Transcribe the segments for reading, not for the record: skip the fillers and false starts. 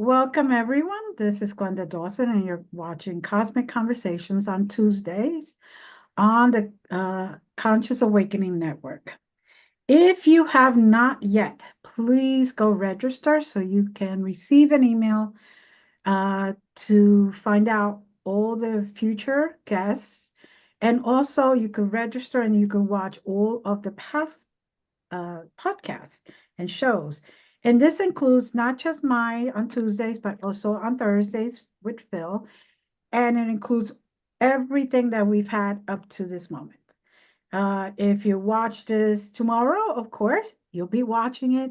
Welcome, everyone. This is Glenda Dawson, and you're watching Cosmic Conversations on Tuesdays on the Conscious Awakening Network. If you have not yet, please go register so you can receive an email to find out all the future guests. And also, you can register and you can watch all of the past podcasts and shows. And this includes not just mine on Tuesdays, but also on Thursdays with Phil. And it includes everything that we've had up to this moment. If you watch this tomorrow, of course, you'll be watching it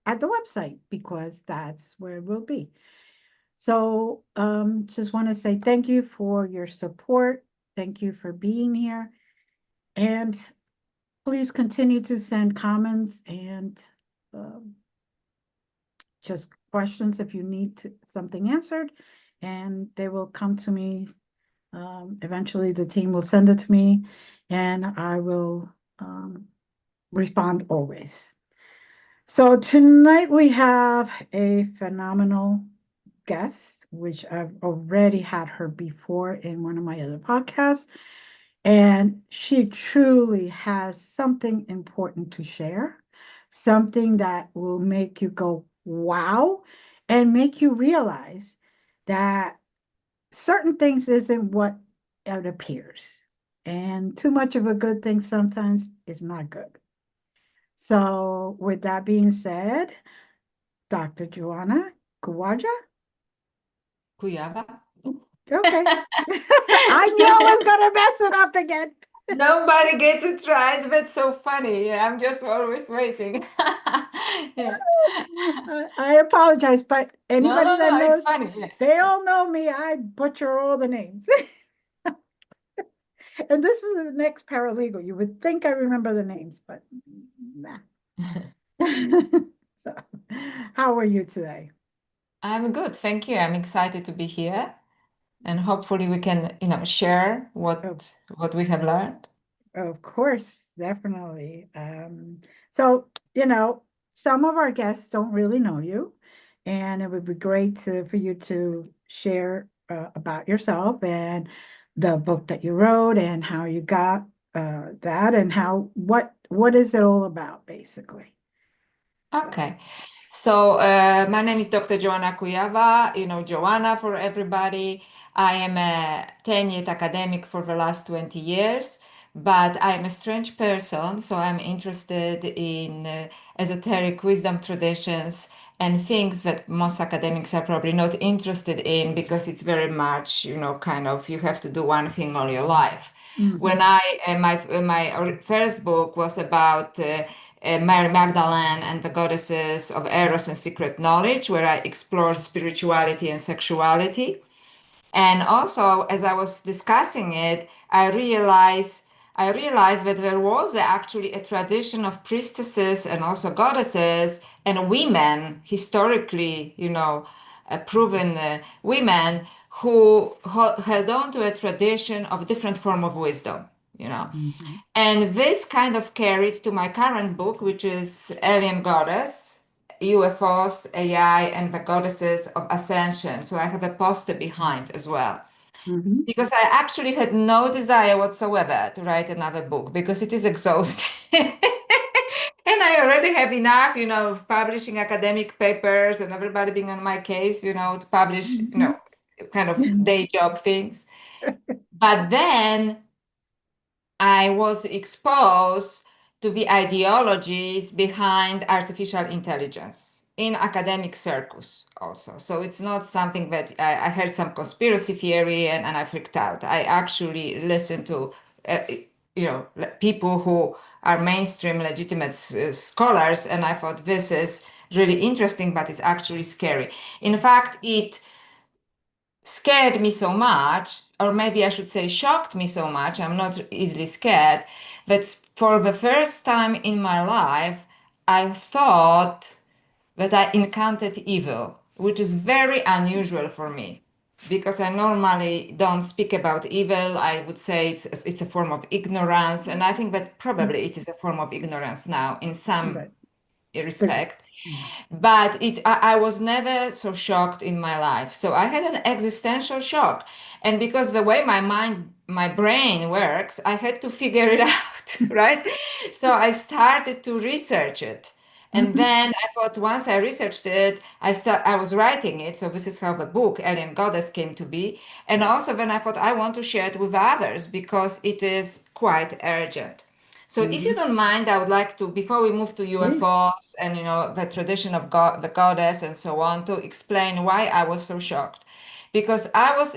at the website because that's where it will be. So just want to say thank you for your support. Thank you for being here. And please continue to send comments and just questions if you need something answered, and they will come to me. Eventually, the team will send it to me, and I will respond always. So tonight we have a phenomenal guest, which I've already had her before in one of my other podcasts. And she truly has something important to share, something that will make you go, wow, and make you realize that certain things isn't what it appears. And too much of a good thing sometimes is not good. So, with that being said, Dr. Joanna Kujawa. Kujawa. Okay. I knew I was going to mess it up again. Nobody gets it right, but so funny. I'm just always waiting. Yeah. I apologize, but No, anybody no, that no, it's knows, funny. Yeah. they all know me. I butcher all the names. And this is the next paralegal. You would think I remember the names, but nah. So, how are you today? I'm good, thank you. I'm excited to be here, and hopefully we can, share Oh, what we have learned. of course, definitely. So, some of our guests don't really know you, and it would be great for you to share about yourself and the book that you wrote and how you got that and what is it all about, basically. So, Okay. So my name is Dr. Joanna Kujawa, Joanna for everybody. I am a tenured academic for the last 20 years, but I'm a strange person, so I'm interested in esoteric wisdom traditions and things that most academics are probably not interested in because it's very much, kind of you have to do one thing all your life. When mhm, my first book was about Mary Magdalene and the goddesses of Eros and secret knowledge, where I explored spirituality and sexuality. And also, as I was discussing it, I realized that there was actually a tradition of priestesses and also goddesses and women, historically, proven women who held on to a tradition of different form of wisdom. mhm, And this kind of carried to my current book, which is Alien Goddess, UFOs, AI, and the Goddesses of Ascension. So I have a poster behind as well. mhm. Because I actually had no desire whatsoever to write another book because it is exhausting. And I already have enough, of publishing academic papers and everybody being on my case, to publish, Mhm. kind of day job things. But then I was exposed to the ideologies behind artificial intelligence in academic circles also. So it's not something that I heard some conspiracy theory and I freaked out. I actually listened to, people who are mainstream legitimate scholars, and I thought this is really interesting, but it's actually scary. In fact, it scared me so much, or maybe I should say shocked me so much, I'm not easily scared, that for the first time in my life, I thought that I encountered evil, which is very unusual for me. Because I normally don't speak about evil, I would say it's a form of ignorance, and I think that probably it is a form of ignorance now in some Right. respect. Mm. But I was never so shocked in my life. So I had an existential shock. And because the way my brain works, I had to figure it out, right? So I started to research it. And Mhm. then I thought once I researched it, I was writing it. So this is how the book Alien Goddess came to be. And also then I thought I want to share it with others because it is quite urgent. So if you Mhm. don't mind, I would like to, before we move to Please. UFOs and the tradition of God, the goddess and so on, to explain why I was so shocked. Because I was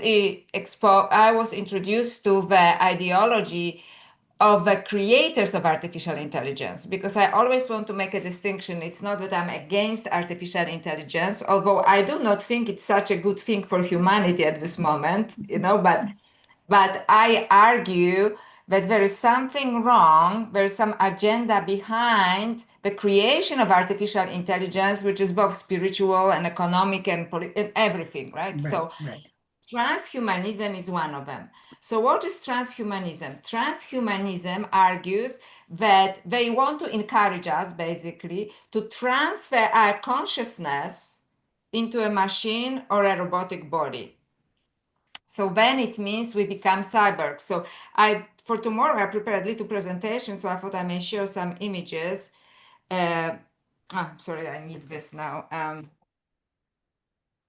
introduced to the ideology of the creators of artificial intelligence, because I always want to make a distinction. It's not that I'm against artificial intelligence, although I do not think it's such a good thing for humanity at this moment, but I argue that there is something wrong, there is some agenda behind the creation of artificial intelligence, which is both spiritual and economic and everything, right? Right, So right. transhumanism is one of them. So what is transhumanism? Transhumanism argues that they want to encourage us basically to transfer our consciousness into a machine or a robotic body. So then it means we become cyborgs. So for tomorrow I prepared a little presentation, so I thought I may share some images. Sorry, I need this now.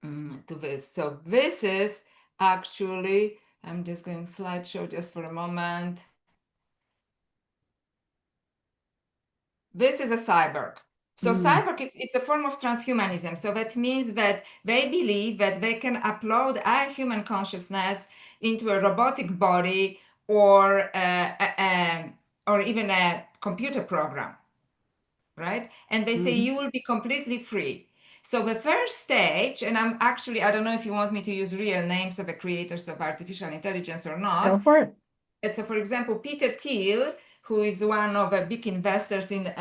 To this. So this is actually, I'm just going slideshow just for a moment. This is a cyborg. So Mm. cyborg is a form of transhumanism. So that means that they believe that they can upload our human consciousness into a robotic body or or even a computer program, right? And they say Mhm. you will be completely free. So the first stage, and I don't know if you want me to use real names of the creators of artificial intelligence or Go not. for it. So for example, Peter Thiel, who is one of the big investors in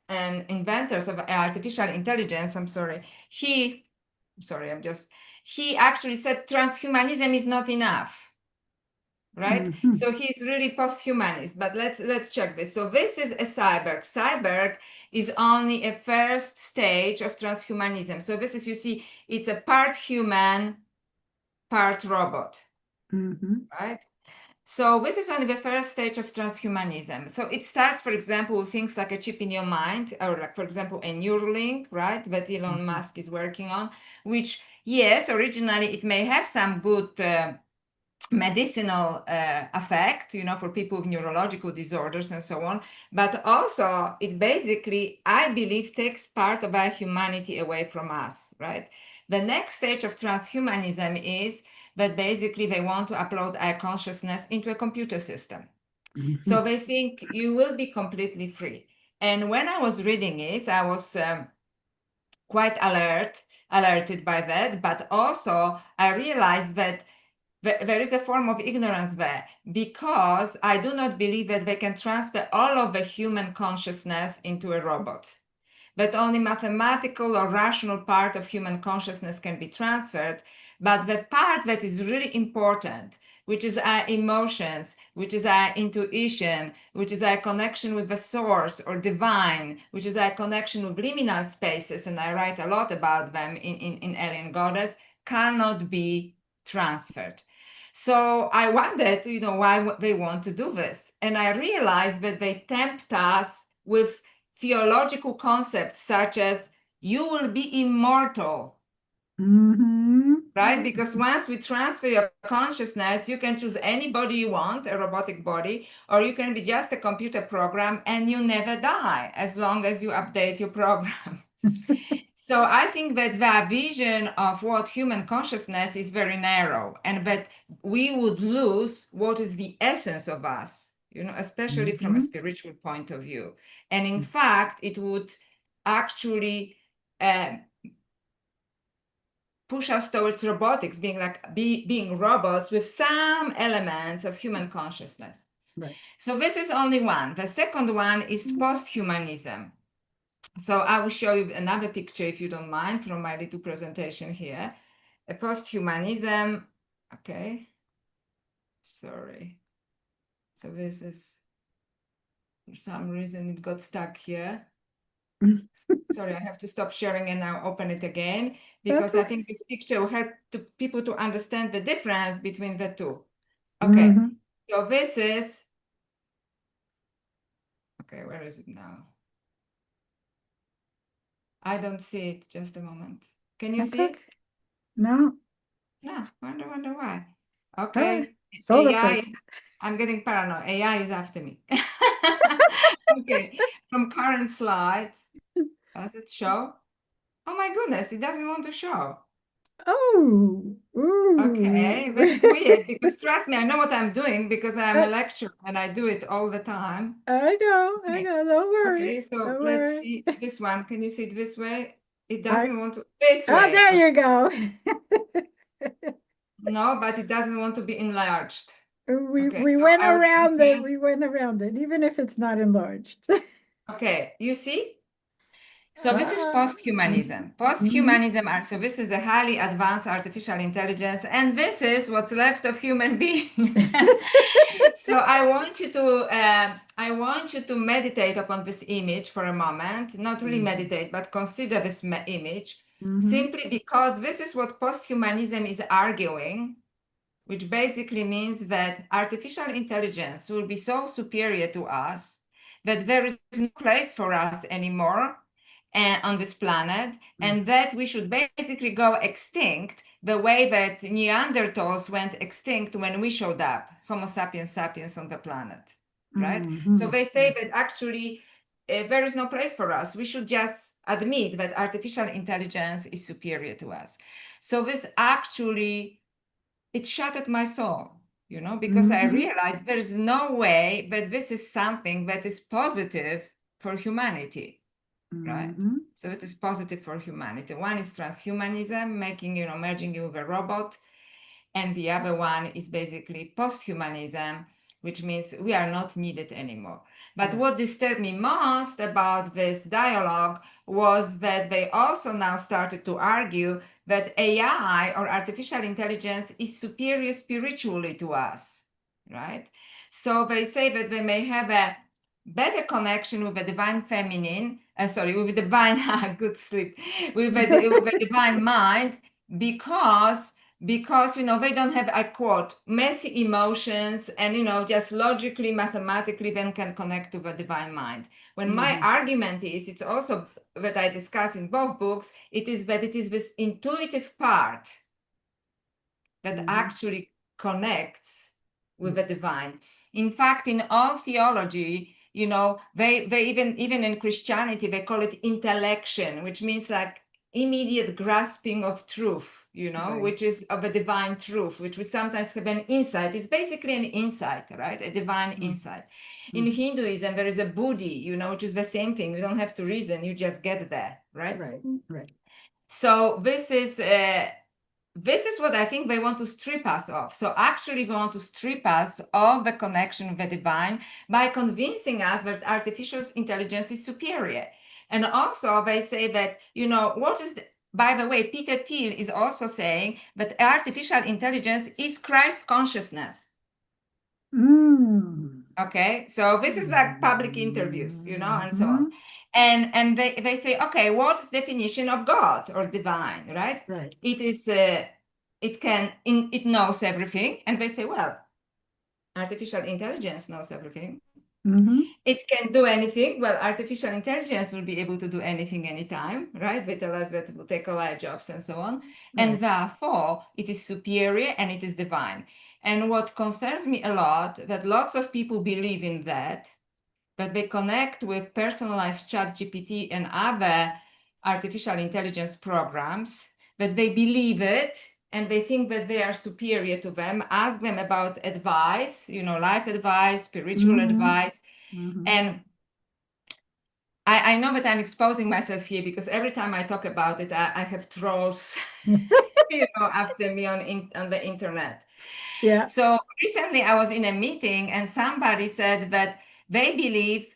and inventors of artificial intelligence, he actually said transhumanism is not enough, right? Mhm. So he's really post-humanist, but let's check this. So this is a cyborg. Cyborg is only a first stage of transhumanism. So this is, you see, it's a part human, part robot, Mhm. right? So this is only the first stage of transhumanism. So it starts, for example, with things like a chip in your mind, or like, for example, a Neuralink, right, that Elon Mhm. Musk is working on, which, yes, originally it may have some good medicinal effect, for people with neurological disorders and so on, but also it basically, I believe, takes part of our humanity away from us, right? The next stage of transhumanism is that basically they want to upload our consciousness into a computer system. So Mhm. they think you will be completely free. And when I was reading this, I was quite alerted by that, but also I realized that there is a form of ignorance there, because I do not believe that they can transfer all of the human consciousness into a robot. That only mathematical or rational part of human consciousness can be transferred, but the part that is really important, which is our emotions, which is our intuition, which is our connection with the source or divine, which is our connection with liminal spaces, and I write a lot about them in Alien Goddess, cannot be transferred. So I wondered, why they want to do this. And I realized that they tempt us with theological concepts such as you will be immortal, Mhm. right? Because once we transfer your consciousness, you can choose any body you want, a robotic body, or you can be just a computer program and you never die as long as you update your program. So I think that the vision of what human consciousness is very narrow, and that we would lose what is the essence of us, especially from a Mhm. spiritual point of view. And in fact, it would actually uh, push us towards robotics, being robots with some elements of human consciousness. Right. So this is only one. The second one is post-humanism. So I will show you another picture, if you don't mind, from my little presentation here. A post-humanism. Okay. Sorry. So this is, for some reason, it got stuck here. Sorry, I have to stop sharing and now open it again, That's because I okay. think this picture will help people to understand the difference between the two. Okay, Mm-hmm. so this is, okay, where is it now? I don't see it, just a moment. Can you That's see okay. it? No. No, wonder why. All right. Okay, Solar AI is, person. I'm getting paranoid. AI is after me. Okay, from current slides, does it show? Oh my goodness, it doesn't want to show. Oh. Okay, Ooh. that's weird because trust me, I know what I'm doing because I'm a I, lecturer and I do it all the time. I know. I Okay, know. Don't worry. okay, so Don't let's worry. see this one. Can you see it this way? It I. doesn't want to, this Oh, way. there Okay. you go. No, but it doesn't want to be enlarged. we Okay, we so went I will around it. pretend. We went around it, even if it's not enlarged. Okay, you see? So this is uh, post-humanism. mm-hmm. So this is a highly advanced artificial intelligence, and this is what's left of human being. So I want you to meditate upon this image for a moment, not really meditate, but consider this image, Mm-hmm. simply because this is what post-humanism is arguing, which basically means that artificial intelligence will be so superior to us that there is no place for us anymore on this planet, and that we should basically go extinct the way that Neanderthals went extinct when we showed up, Homo sapiens sapiens on the planet, right? So Mm-hmm. they say that actually there is no place for us. We should just admit that artificial intelligence is superior to us. So this actually, it shattered my soul, because I Mm-hmm. realized there is no way that this is something that is positive for humanity, right? Mm-hmm. So it is positive for humanity. One is transhumanism, making, merging you with a robot. And the other one is basically post-humanism, which means we are not needed anymore. But Right. what disturbed me most about this dialogue was that they also now started to argue that AI or artificial intelligence is superior spiritually to us, right? So they say that they may have a better connection with the divine feminine, with the divine, good sleep, with the divine mind, because they don't have, I quote, messy emotions, and just logically, mathematically then can connect to the divine mind. When my Mm-hmm. argument is, it's also that I discuss in both books, it is that it is this intuitive part that Mm-hmm. actually connects with the divine. In fact, in all theology, they even in Christianity, they call it intellection, which means like immediate grasping of truth, Right. which is of a divine truth, which we sometimes have an insight. It's basically an insight, right? A divine insight. In Mm-hmm. Hinduism, there is a buddhi, which is the same thing. You don't have to reason, you just get there, right? Right. Right. So this is what I think they want to strip us of. So actually, they want to strip us of the connection with the divine by convincing us that artificial intelligence is superior. And also, they say that, by the way, Peter Thiel is also saying that artificial intelligence is Christ consciousness. Mm. Okay, so this is like public interviews, and so Mm-hmm. on. And they say, okay, what's definition of God or divine, right? Right. It is it knows everything, and they say, well, artificial intelligence knows everything. Mm-hmm. It can do anything. Well, artificial intelligence will be able to do anything anytime, right? They tell us that it will take all our jobs and so on. And Right. therefore, it is superior and it is divine. And what concerns me a lot, that lots of people believe in that they connect with personalized chat GPT and other artificial intelligence programs, that they believe it and they think that they are superior to them. Ask them about advice, life advice, spiritual Mm-hmm. advice. Mm-hmm. And I know that I'm exposing myself here because every time I talk about it, I have trolls, after me on the internet. Yeah. So recently I was in a meeting and somebody said that they believe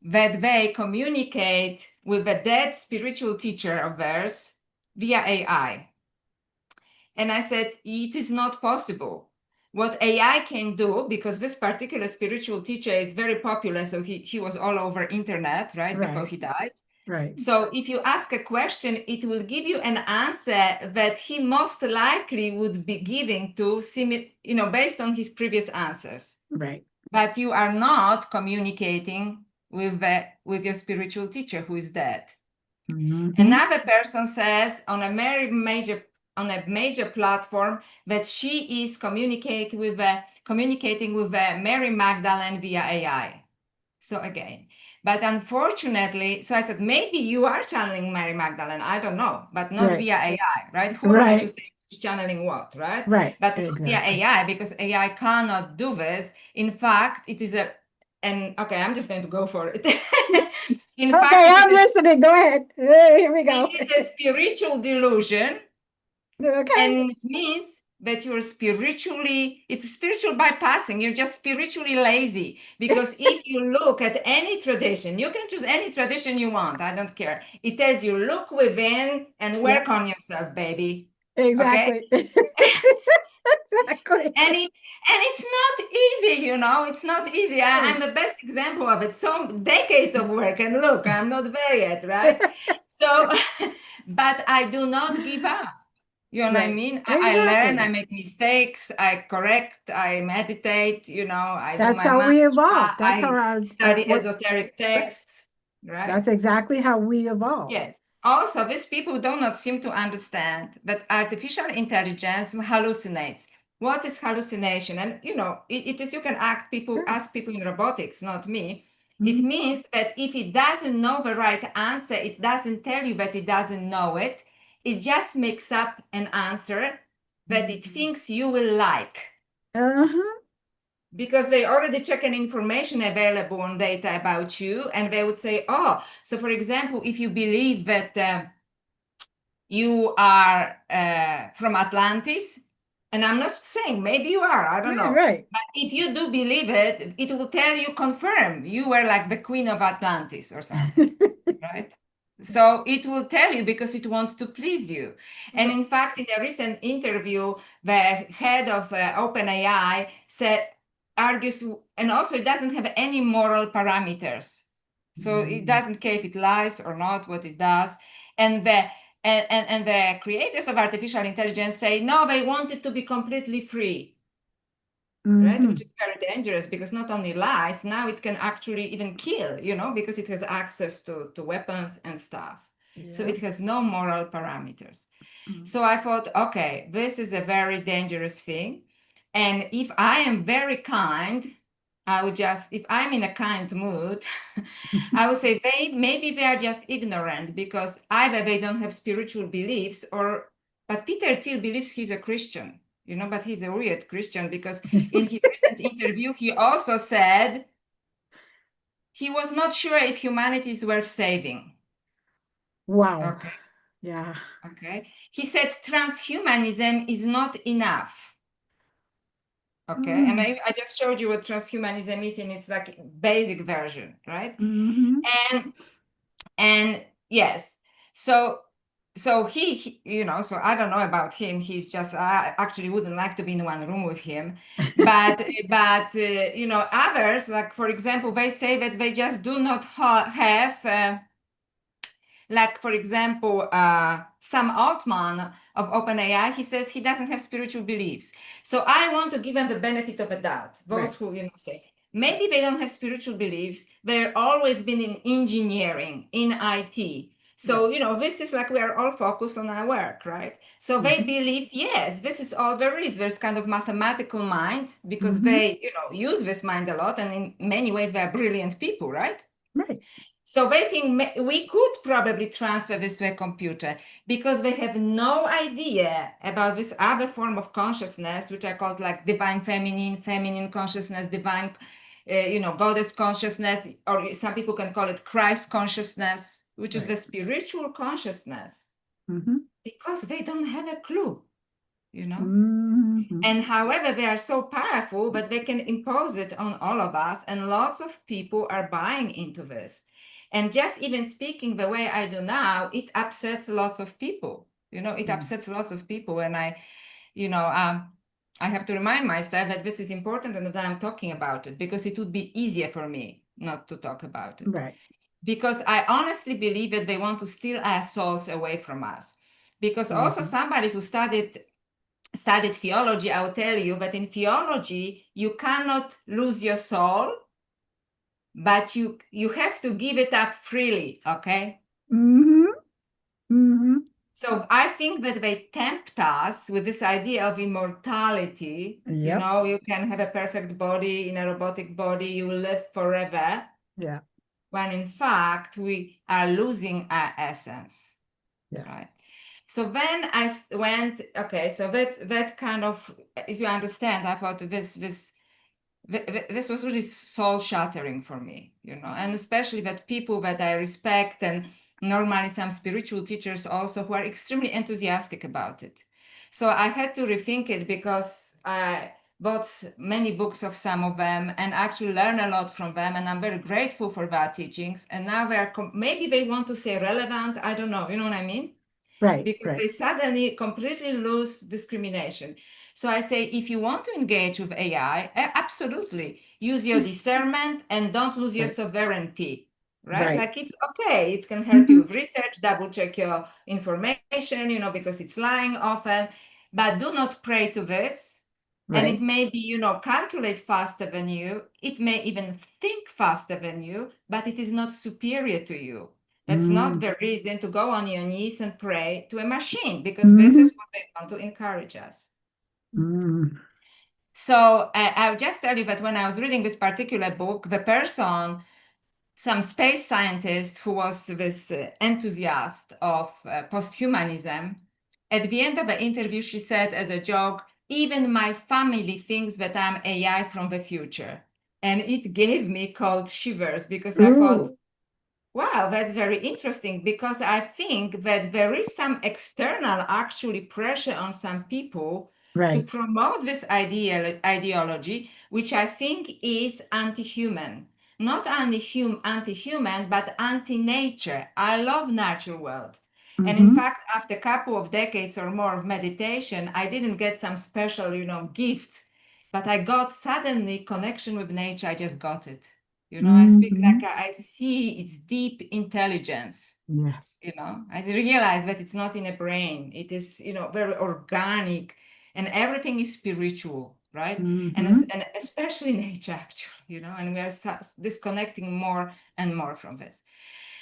that they communicate with a dead spiritual teacher of theirs via AI. And I said, it is not possible. What AI can do, because this particular spiritual teacher is very popular, so he was all over internet, right, before Right. he died. Right. So if you ask a question, it will give you an answer that he most likely would be giving to, based on his previous answers. Right. But you are not communicating with your spiritual teacher who is dead. Another person says on a major platform that she is communicating with Mary Magdalene via AI. So again, but unfortunately, so I said, maybe you are channeling Mary Magdalene. I don't know, but not Right. via AI, right? Who am I to Right. say who's channeling what, right? Right. But not via Exactly. AI, because AI cannot do this. In fact, it is okay, I'm just going to go for it. In fact, Okay, I'm listening. Go ahead. Here we go. it is a spiritual delusion. Okay. And it means that it's spiritual bypassing. You're just spiritually lazy. Because if you look at any tradition, you can choose any tradition you want. I don't care. It tells you look within and work on yourself, baby. Okay? Exactly. Exactly. And it's not easy, It's not easy. I'm the best example of it. Some decades of work, and look, I'm not there yet, right? So, but I do not give up. You know what I Right. mean? I learn, I Exactly. make mistakes, I correct, I meditate, I do That's my how we mantra, evolve. That's how I our study what esoteric right. texts, right? That's exactly how we evolve. Yes. Also, these people do not seem to understand that artificial intelligence hallucinates. What is hallucination? And it is you can Sure. ask people in robotics, not me. It Mhm. means that if it doesn't know the right answer, it doesn't tell you that it doesn't know it. It just makes up an answer that it Mhm. thinks you will like Uh-huh. because they already check an information available on data about you, and they would say, oh, so for example, if you believe that you are from Atlantis, and I'm not saying maybe you are, I don't Right, know, right. but if you do believe it, it will tell you, confirm you were like the queen of Atlantis or something, right? Right. So it will tell you because it wants to please you. And Right. in fact, in a recent interview, the head of OpenAI argues, and also it doesn't have any moral parameters. So it Mhm. doesn't care if it lies or not, what it does. And the creators of artificial intelligence say, no, they want it to be completely free, right? Which Mhm. is very dangerous because not only lies, now it can actually even kill, because it has access to weapons and stuff. So Yeah. it has no moral parameters. Mhm. So I thought, okay, this is a very dangerous thing. And if I am very kind, if I'm in a kind mood, I would say maybe they are just ignorant because either they don't have spiritual beliefs but Peter Thiel believes he's a Christian, but he's a weird Christian because in his recent interview, he also said he was not sure if humanity is worth saving. Wow. Okay. Yeah. Okay. He said transhumanism is not enough. Okay. And Mm. I just showed you what transhumanism is in its like basic version, right? Mhm. And yes, so so I don't know about him. He's just I actually wouldn't like to be in one room with him, but others, like for example, they say that they just do not have like for example, Sam Altman of OpenAI, he says he doesn't have spiritual beliefs. So I want to give them the benefit of a doubt. Those Right. who say maybe they don't have spiritual beliefs. They're always been in engineering, in IT. Right. So this is like we are all focused on our work, right? So they Mhm. believe yes, this is all there is. There's kind of mathematical mind because Mhm. they use this mind a lot, and in many ways they are brilliant people, right? Right. So they think we could probably transfer this to a computer because they have no idea about this other form of consciousness, which I called like divine feminine, feminine consciousness, divine, goddess consciousness, or some people can call it Christ consciousness, which is Right. the spiritual consciousness, Mhm. because they don't have a clue, you know. Mhm. And however, they are so powerful that they can impose it on all of us, and lots of people are buying into this. And just even speaking the way I do now, it upsets lots of people. It Mm. upsets lots of people. And I have to remind myself that this is important and that I'm talking about it because it would be easier for me not to talk about it. Right. because I honestly believe that they want to steal our souls away from us. Because also somebody who studied theology, I will tell you that in theology, you cannot lose your soul, but you have to give it up freely, okay? Mm-hmm. Mm-hmm. So I think that they tempt us with this idea of immortality. You Yep. know, you can have a perfect body in a robotic body, you will live forever, Yeah. when in fact we are losing our essence, Yes. right? So then I went, okay, so that kind of, as you understand, I thought this was really soul shattering for me, you know, and especially that people that I respect, and normally some spiritual teachers also, who are extremely enthusiastic about it. So I had to rethink it, because I bought many books of some of them and actually learn a lot from them, and I'm very grateful for their teachings. And now they're maybe they want to say relevant, I don't know, you know what I mean? Right. Because Right. they suddenly completely lose discrimination. So I say, if you want to engage with AI, absolutely use your discernment and don't lose your Right. sovereignty, right? Right. Like, it's okay. It can help you Mm-hmm. with research, double check your information, you know, because it's lying often, but do not pray to this. And it Right. may be, you know, calculate faster than you. It may even think faster than you, but it is not superior to you. That's not the reason to go on your knees and pray to a machine, because this Mm-hmm. is what they want to encourage us. Mm-hmm. So I'll just tell you that when I was reading this particular book, the person, some space scientist who was this enthusiast of posthumanism, at the end of the interview, she said as a joke, even my family thinks that I'm AI from the future. And it gave me cold shivers, because I thought, Ooh. wow, that's very interesting, because I think that there is some external actually pressure on some people to Right. promote this ideology, which I think is anti-human. Not anti-human, but anti-nature. I love natural world. And in Mm-hmm. fact, after a couple of decades or more of meditation, I didn't get some special, you know, gift, but I got suddenly connection with nature. I just got it. You know, I speak Mm-hmm. like I see its deep intelligence. Yes. You know, I realize that it's not in a brain. It is, you know, very organic, and everything is spiritual, right? Mm-hmm. And especially nature, actually, you know, and we are disconnecting more and more from this.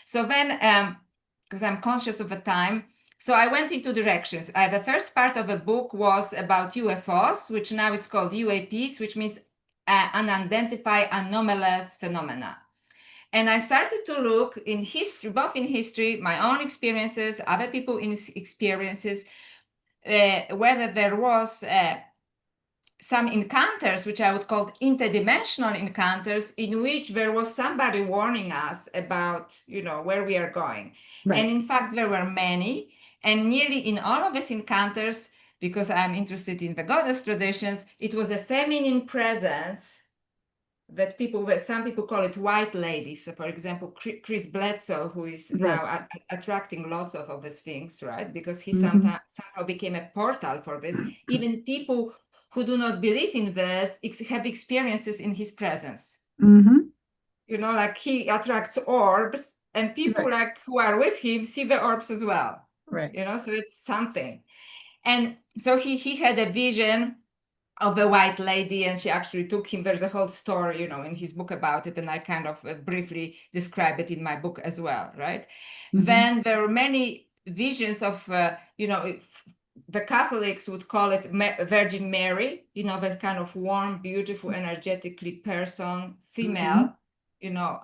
So then, because I'm conscious of the time, so I went into directions. The first part of the book was about UFOs, which now is called UAPs, which means unidentified anomalous phenomena. And I started to look in history, both in history, my own experiences, other people's experiences, whether there was some encounters, which I would call interdimensional encounters, in which there was somebody warning us about, you know, where we are going. And Right. in fact, there were many. And nearly in all of these encounters, because I'm interested in the goddess traditions, it was a feminine presence that some people call it white lady. So, for example, Chris Bledsoe, who is Right. now attracting lots of these things, right? Because he Mm-hmm. somehow became a portal for this. Even people who do not believe in this have experiences in his presence. Mm-hmm. You know, like he attracts orbs, and people Right. like who are with him see the orbs as well. Right. You know, so it's something. And so he had a vision of a white lady, and she actually took him. There's a whole story, you know, in his book about it, and I kind of briefly describe it in my book as well, right? Mm-hmm. Then there were many visions of, you know, the Catholics would call it Virgin Mary, you know, that kind of warm, beautiful, energetically person, Mm-hmm. female, you know,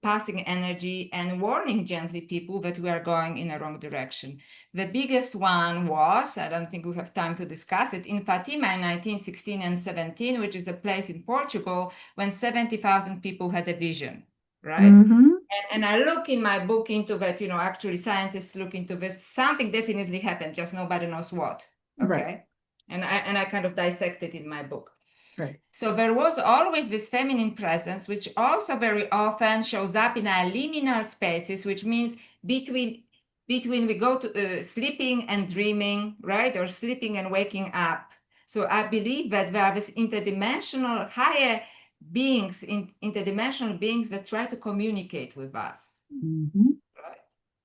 passing energy and warning gently people that we are going in a wrong direction. The biggest one was, I don't think we have time to discuss it, in Fatima in 1916 and 17, which is a place in Portugal, when 70,000 people had a vision, right? Mm-hmm. And I look in my book into that, you know, actually scientists look into this. Something definitely happened, just nobody knows what, Right. okay? And I kind of dissect it in my book. Right. So there was always this feminine presence, which also very often shows up in our liminal spaces, which means between we go to sleeping and dreaming, right? Or sleeping and waking up. So I believe that there are this interdimensional higher beings, interdimensional beings that try to communicate with us. Right?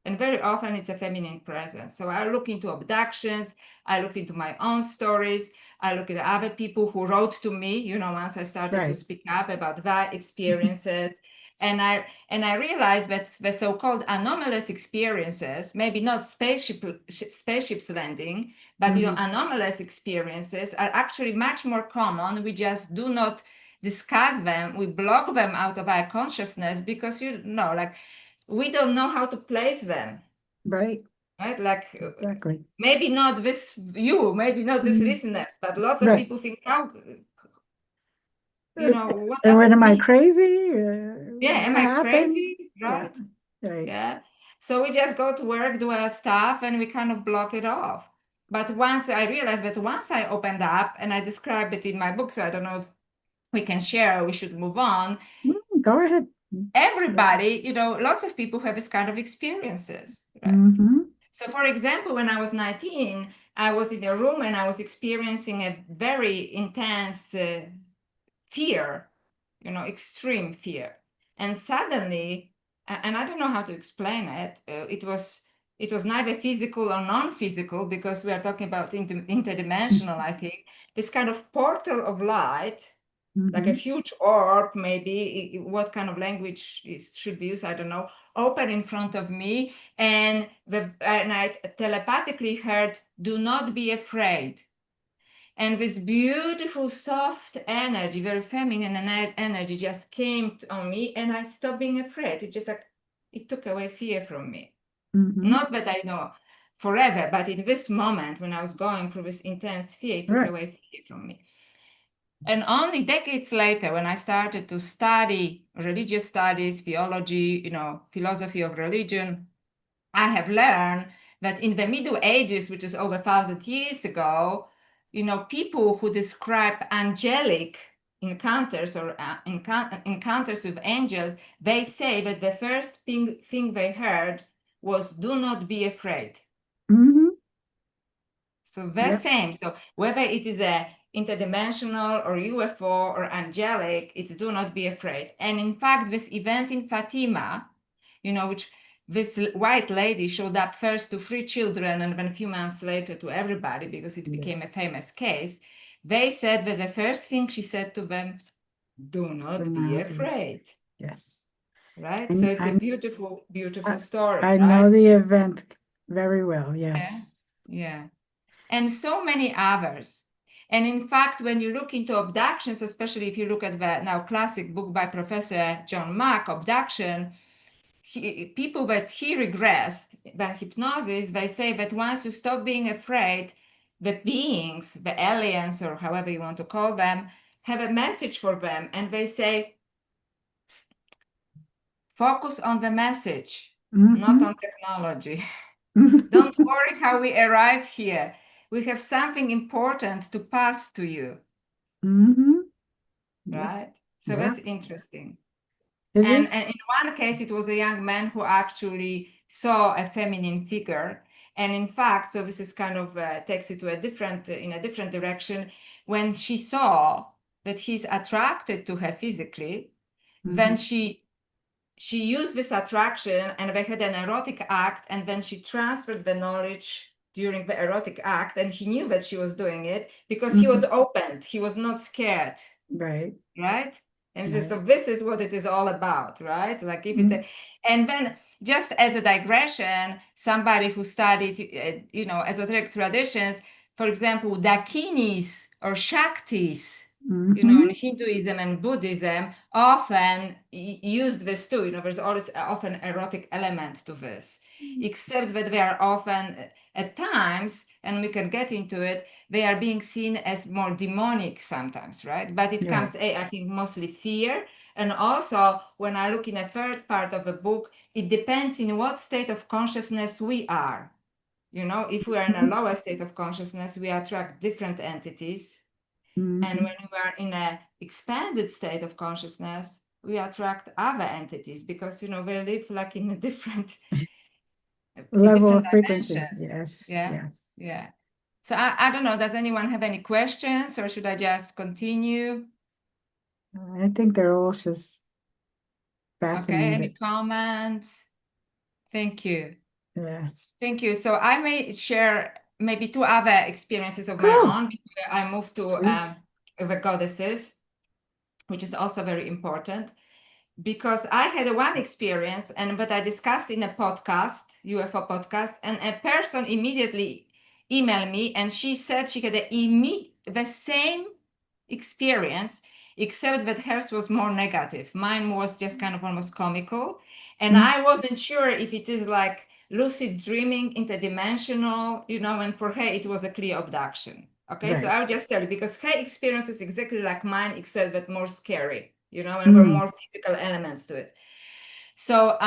And very often it's a feminine presence. So I look into abductions, I looked into my own stories, I look at other people who wrote to me, once I started to speak up about their experiences. And I realized that the so-called anomalous experiences, maybe not spaceships landing, but anomalous experiences are actually much more common. We just do not discuss them. We block them out of our consciousness because like we don't know how to place them. Right. Like Exactly. maybe not this maybe not this listeners, but lots of people think, how, what does When it am I mean? crazy? Yeah, am What I happened? crazy? Yeah. Right? Right. Yeah. So we just go to work, do our stuff, and we kind of block it off. But once I realized that once I opened up, and I describe it in my book, so I don't know if we can share or we should move on. Go ahead. Everybody, lots of people have this kind of experiences, right? So for example, when I was 19, I was in a room and I was experiencing a very intense fear, extreme fear. And suddenly, and I don't know how to explain it, it was neither physical or non-physical, because we are talking about interdimensional, I think, this kind of portal of light, like a huge orb, maybe, what kind of language should be used, I don't know, open in front of me, and I telepathically heard, "Do not be afraid." And this beautiful, soft energy, very feminine energy just came on me, and I stopped being afraid. It just like, it took away fear from me. Not that I know forever, but in this moment when I was going through this intense fear, it took away fear from me. And only decades later, when I started to study religious studies, theology, philosophy of religion, I have learned that in the Middle Ages, which is over 1,000 years ago, people who describe angelic encounters or encounters with angels, they say that the first thing they heard was, "Do not be afraid." So the same. So whether it is a interdimensional or UFO or angelic, it's "do not be afraid." And in fact, this event in Fatima, which this white lady showed up first to 3 children and then a few months later to everybody because it became a famous case. They said that the first thing she said to them, "Do not be afraid." Yes. Right? So it's a beautiful, beautiful story, I right? know the event very well. Yes. Yeah. And so many others. And in fact, when you look into abductions, especially if you look at the now classic book by Professor John Mack, Abduction, people that he regressed by hypnosis, they say that once you stop being afraid, the beings, the aliens, or however you want to call them, have a message for them. And they say, focus on the message, not on technology. Don't worry how we arrive here. We have something important to pass to you. Right? So that's interesting. And in one case, it was a young man who actually saw a feminine figure. And in fact, so this is kind of takes it to in a different direction. When she saw that he's attracted to her physically, then she used this attraction and they had an erotic act, and then she transferred the knowledge during the erotic act, and he knew that she was doing it because he was opened, he was not scared. Right. And so this is what it is all about, right? Like if it, and then just as a digression, somebody who studied, esoteric traditions, for example, Dakinis or Shaktis, in Hinduism and Buddhism, often used this too. There's always often erotic element to this, except that they are often, at times, and we can get into it, they are being seen as more demonic sometimes, right? But it comes, I think, mostly fear. And also, when I look in a third part of the book, it depends in what state of consciousness we are. If we are in a lower state of consciousness, we attract different entities. And when we are in an expanded state of consciousness, we attract other entities because, we live like in a different level different of frequency. dimensions. Yeah. So I don't know, does anyone have any questions, or should I just continue? I think they're all just Okay, any fascinated. comments? Thank you. Yes. Thank you. So I may share maybe two other experiences of my Cool. own before I move to Please. the goddesses, which is also very important. Because I had one experience, and but I discussed in a podcast, UFO podcast, and a person immediately emailed me, and she said she had the same experience, except that hers was more negative. Mine was just kind of almost comical, and Mm, I wasn't sure if it is like lucid dreaming, interdimensional, and for her it was a clear abduction. Okay, so right. I'll just tell you because her experience is exactly like mine, except that more scary, and were Mm, more physical elements to it. So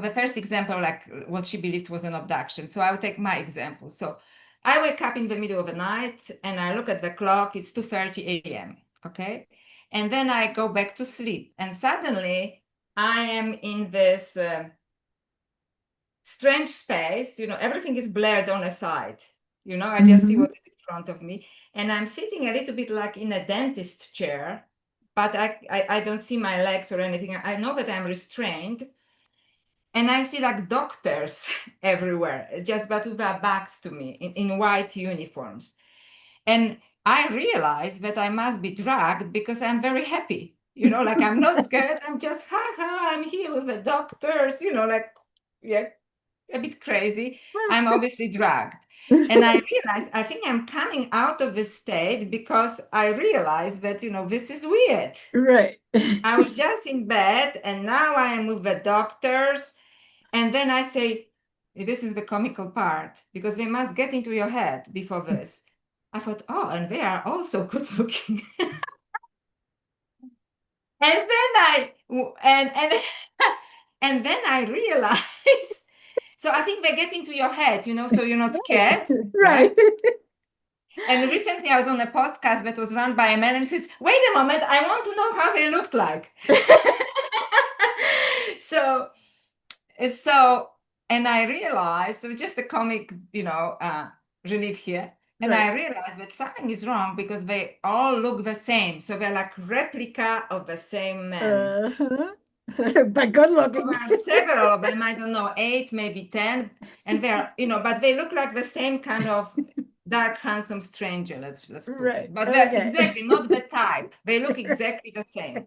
the first example, like what she believed was an abduction. So I will take my example. So I wake up in the middle of the night and I look at the clock, it's 2:30 a.m. Okay. And then I go back to sleep. And suddenly I am in this strange space, everything is blurred on a side. I just see mhm. what is in front of me. And I'm sitting a little bit like in a dentist chair, but I don't see my legs or anything. I know that I'm restrained. And I see like doctors everywhere, just but with their backs to me in white uniforms. And I realize that I must be dragged because I'm very happy. Like I'm not scared. I'm just, ha ha, I'm here with the doctors, like, yeah, a bit crazy. I'm obviously dragged. And I realize, I think I'm coming out of this state because I realize that, this is weird. Right. I was just in bed and now I am with the doctors. And then I say, this is the comical part because they must get into your head before this. I thought, oh, and they are also good looking. And then and and then I realized, so I think they get into your head, so you're not scared, Right. right? And recently I was on a podcast that was run by a man and says, wait a moment, I want to know how they looked like. So so and I realized, so just a comic, relief here. And Right. I realized that something is wrong because they all look the same. So they're like replica of the same man. Uh-huh. But good So there looking. are several of them, I don't know, 8, maybe 10. And they're, but they look like the same kind of dark, handsome stranger, let's put Right. it. But they're Okay. exactly not the type. They look exactly the same.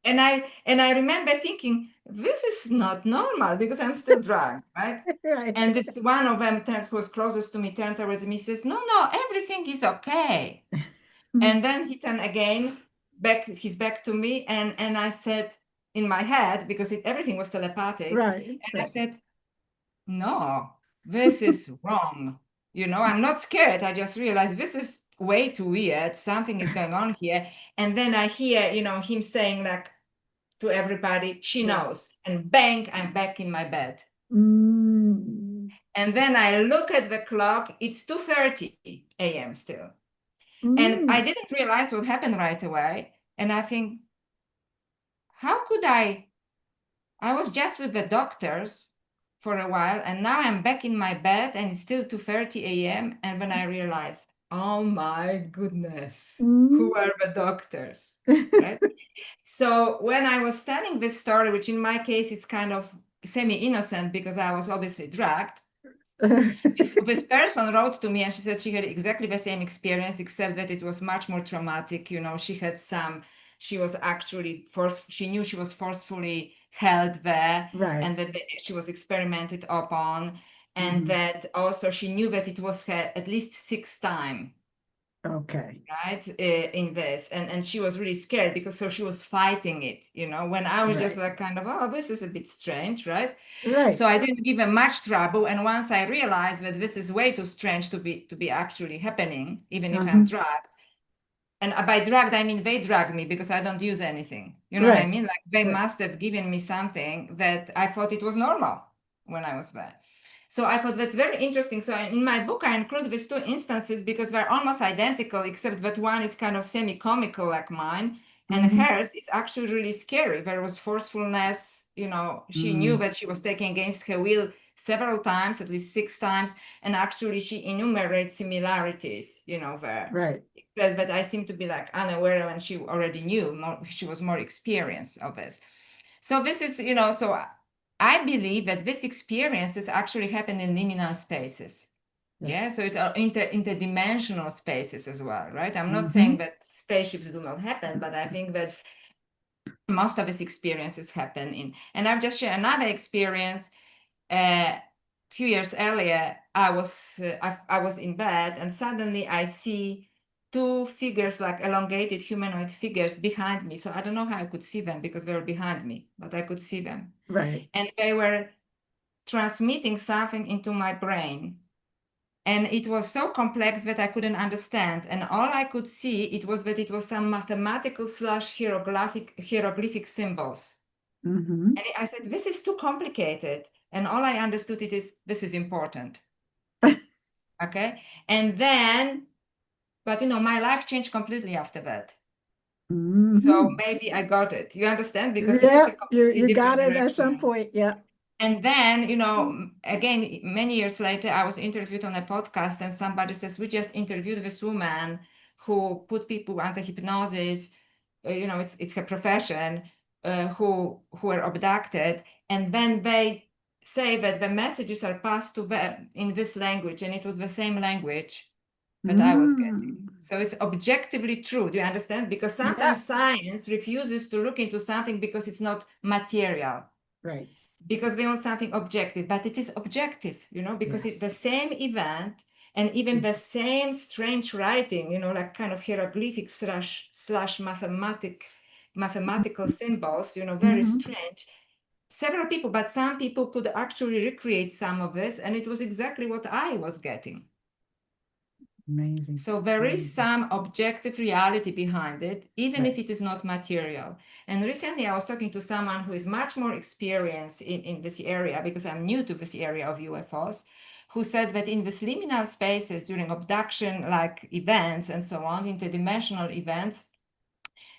And I remember thinking, this is not normal because I'm still drunk, right? Right. And this one of them who was closest to me turned towards me, says, no, everything is okay. And then he turned again his back to me, and I said in my head, because everything was telepathic, Right. and I Right. said, no, this is wrong. I'm not scared. I just realized this is way too weird. Something is going on here. And then I hear, him saying like, to everybody, she Right. knows. And bang, I'm back in my bed. Mm. And then I look at the clock, it's 2:30 a.m. still. And I Mm. didn't realize what happened right away. And I think, how could I was just with the doctors for a while, and now I'm back in my bed and it's still 2:30 a.m. And when I realized, oh my goodness, Mm. who are the doctors? Right? So when I was telling this story, which in my case is kind of semi-innocent because I was obviously drugged, this person wrote to me and she said she had exactly the same experience, except that it was much more traumatic. She was actually she knew she was forcefully held there Right. and that she was experimented upon. And Mhm. that also she knew that it was her at least sixth time, Okay. right, in this, and she was really scared because so she was fighting it, when I was just Right. like kind of, oh, this is a bit strange, right? Right. So I didn't give her much trouble, and once I realized that this is way too strange to be actually happening, even if I'm Uh-huh. drugged, and by drugged I mean they drugged me because I don't use anything, you know what I Right. mean, like they Right. must have given me something that I thought it was normal when I was there. So I thought that's very interesting. So in my book, I include these two instances because they're almost identical, except that one is kind of semi-comical like mine, and Mhm. hers is actually really scary. There was forcefulness, she knew Mm. that she was taken against her will several times, at least 6 times, and actually she enumerates similarities, there. Right. But I seem to be like unaware, and she already knew more, she was more experienced of this. So this is, so I believe that this experiences actually happen in liminal spaces. Yeah, so it's interdimensional spaces as well, right? I'm not saying that spaceships do not happen, but I think that most of these experiences happen in. And I've just shared another experience. A few years earlier, I was in bed, and suddenly I see two figures, like elongated humanoid figures, behind me. So I don't know how I could see them because they were behind me, but I could see them. Right. And they were transmitting something into my brain. And it was so complex that I couldn't understand. And all I could see that it was some mathematical / hieroglyphic symbols. Mm-hmm. And I said, this is too complicated. And all I understood this is important. Okay. And then, but my life changed completely after that. So maybe I got it. You understand? Because it took a completely you different got it at some direction. point. Yeah. And then, again, many years later, I was interviewed on a podcast, and somebody says, we just interviewed this woman who put people under hypnosis. It's her profession, who were abducted. And then they say that the messages are passed to them in this language, and it was the same language that I was getting. So it's objectively true. Do you understand? Because sometimes science refuses to look into something because it's not material. Right. Because we want something objective, but it is objective, because it's the same event, and even the same strange writing, like kind of hieroglyphic slash mathematical symbols, very strange. Several people, but some people could actually recreate some of this, and it was exactly what I was getting. Amazing. So there is some objective reality behind it, even if it is not material. And recently I was talking to someone who is much more experienced in this area, because I'm new to this area of UFOs, who said that in these liminal spaces during abduction-like events and so on, interdimensional events,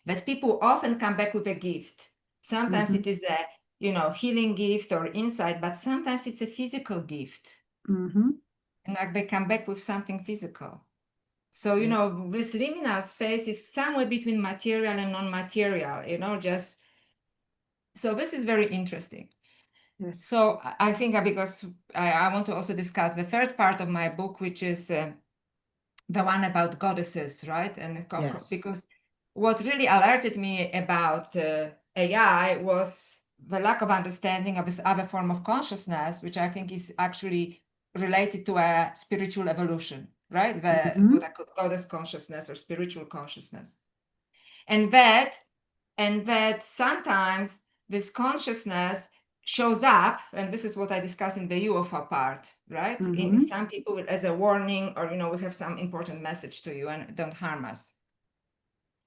that people often come back with a gift. Sometimes it is a healing gift or insight, but sometimes it's a physical gift. And like they come back with something physical. So, this liminal space is somewhere between material and non-material, so this is very interesting. Yes. So I think because I want to also discuss the third part of my book, which is the one about goddesses, right? And because what really alerted me about AI was the lack of understanding of this other form of consciousness, which I think is actually related to a spiritual evolution, right? What I call goddess consciousness or spiritual consciousness. And that sometimes this consciousness shows up, and this is what I discuss in the UFO part, right? In some people as a warning, or we have some important message to you and don't harm us.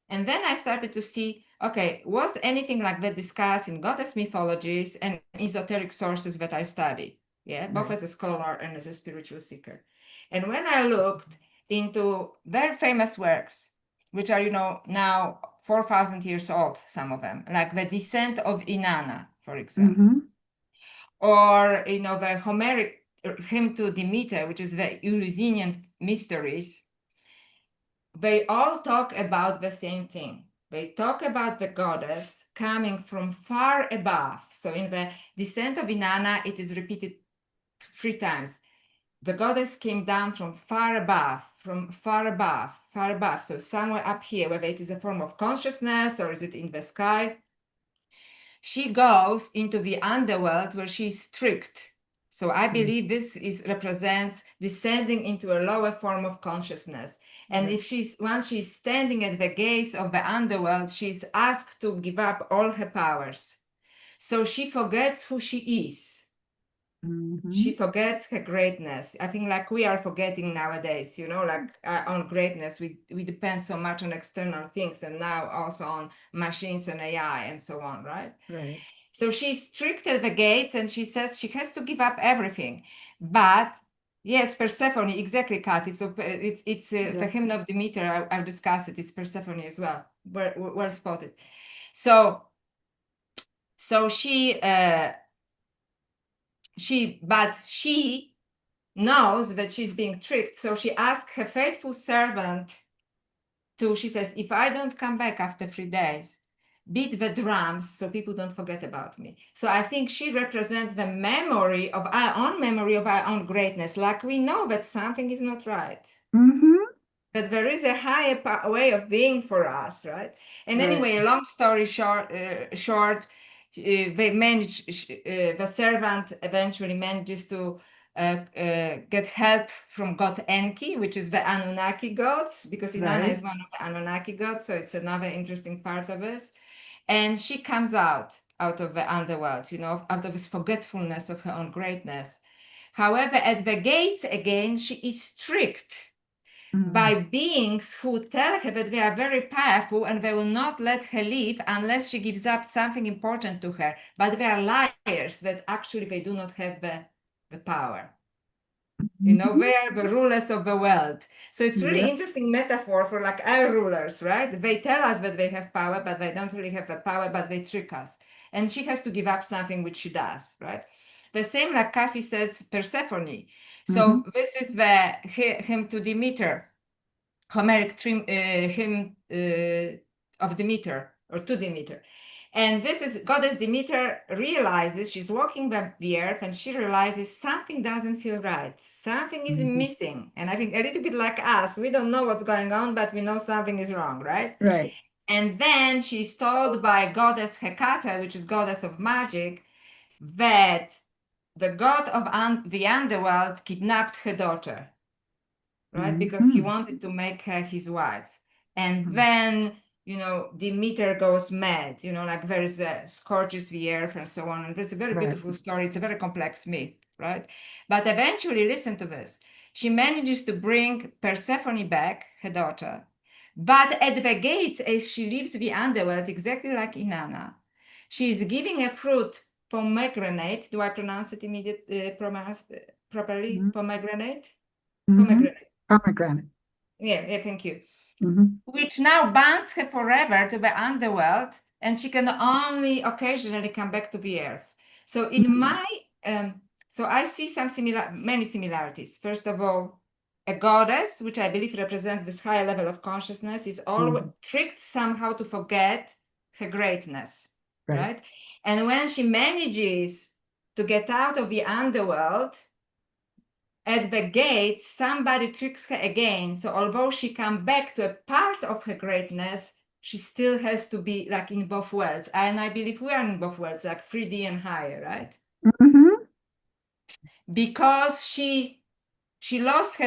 And then I started to see, okay, was anything like that discussed in goddess mythologies and esoteric sources that I study? Yeah, both as a scholar and as a spiritual seeker. And when I looked into very famous works, which are, now 4,000 years old, some of them, like the Descent of Inanna, for example, or, the Homeric hymn to Demeter, which is the Eleusinian Mysteries, they all talk about the same thing. They talk about the goddess coming from far above. So in the Descent of Inanna, it is repeated 3 times. The goddess came down from far above, far above. So somewhere up here, whether it is a form of consciousness or is it in the sky. She goes into the underworld where she is strict. So I believe this represents descending into a lower form of consciousness. And if once she's standing at the gates of the underworld, she's asked to give up all her powers. So she forgets who she is. She forgets her greatness. I think like we are forgetting nowadays, like on greatness, we depend so much on external things, and now also on machines and AI and so on, right? Right. So she's strict at the gates, and she says she has to give up everything. But yes, Persephone, exactly, Kathy. So it's the hymn of Demeter. I've discussed it. It's Persephone as well. Well spotted. So but she knows that she's being tricked, so she asks her faithful servant she says, if I don't come back after 3 days, beat the drums so people don't forget about me. So I think she represents the memory of our own greatness, like we know that something is not right. That there is a higher way of being for us, right? And anyway, a long story short, the servant eventually manages to get help from God Enki, which is the Anunnaki gods, because Inanna is one of the Anunnaki gods, so it's another interesting part of this. And she comes out of the underworld, out of this forgetfulness of her own greatness. However, at the gates again, she is tricked by beings who tell her that they are very powerful and they will not let her leave unless she gives up something important to her. But they are liars, that actually they do not have the power. They are the rulers of the world. So it's really interesting metaphor for like our rulers, right? They tell us that they have power, but they don't really have the power, but they trick us. And she has to give up something which she does, right? The same like Kathy says, Persephone. So this is the hymn to Demeter, Homeric hymn of Demeter, or to Demeter. And this is goddess Demeter realizes, she's walking the earth and she realizes something doesn't feel right. Something is missing. And I think a little bit like us, we don't know what's going on, but we know something is wrong, right? Right. And then she's told by goddess Hecate, which is goddess of magic, that the god of the underworld kidnapped her daughter, right? Because he wanted to make her his wife. And then, Demeter goes mad, like there's scorches the earth and so on. And there's a very beautiful story. It's a very complex myth, right? But eventually, listen to this. She manages to bring Persephone back, her daughter. But at the gates, as she leaves the underworld, exactly like Inanna, she is giving a fruit, pomegranate. Do I pronounce it properly? Pomegranate? Pomegranate. Pomegranate. Yeah, thank you. Which now binds her forever to the underworld, and she can only occasionally come back to the earth. So so I see many similarities. First of all, a goddess, which I believe represents this higher level of consciousness, is always tricked somehow to forget her greatness, right? And when she manages to get out of the underworld, at the gate, somebody tricks her again. So although she comes back to a part of her greatness, she still has to be like in both worlds. And I believe we are in both worlds, like 3D and higher, right? Because she lost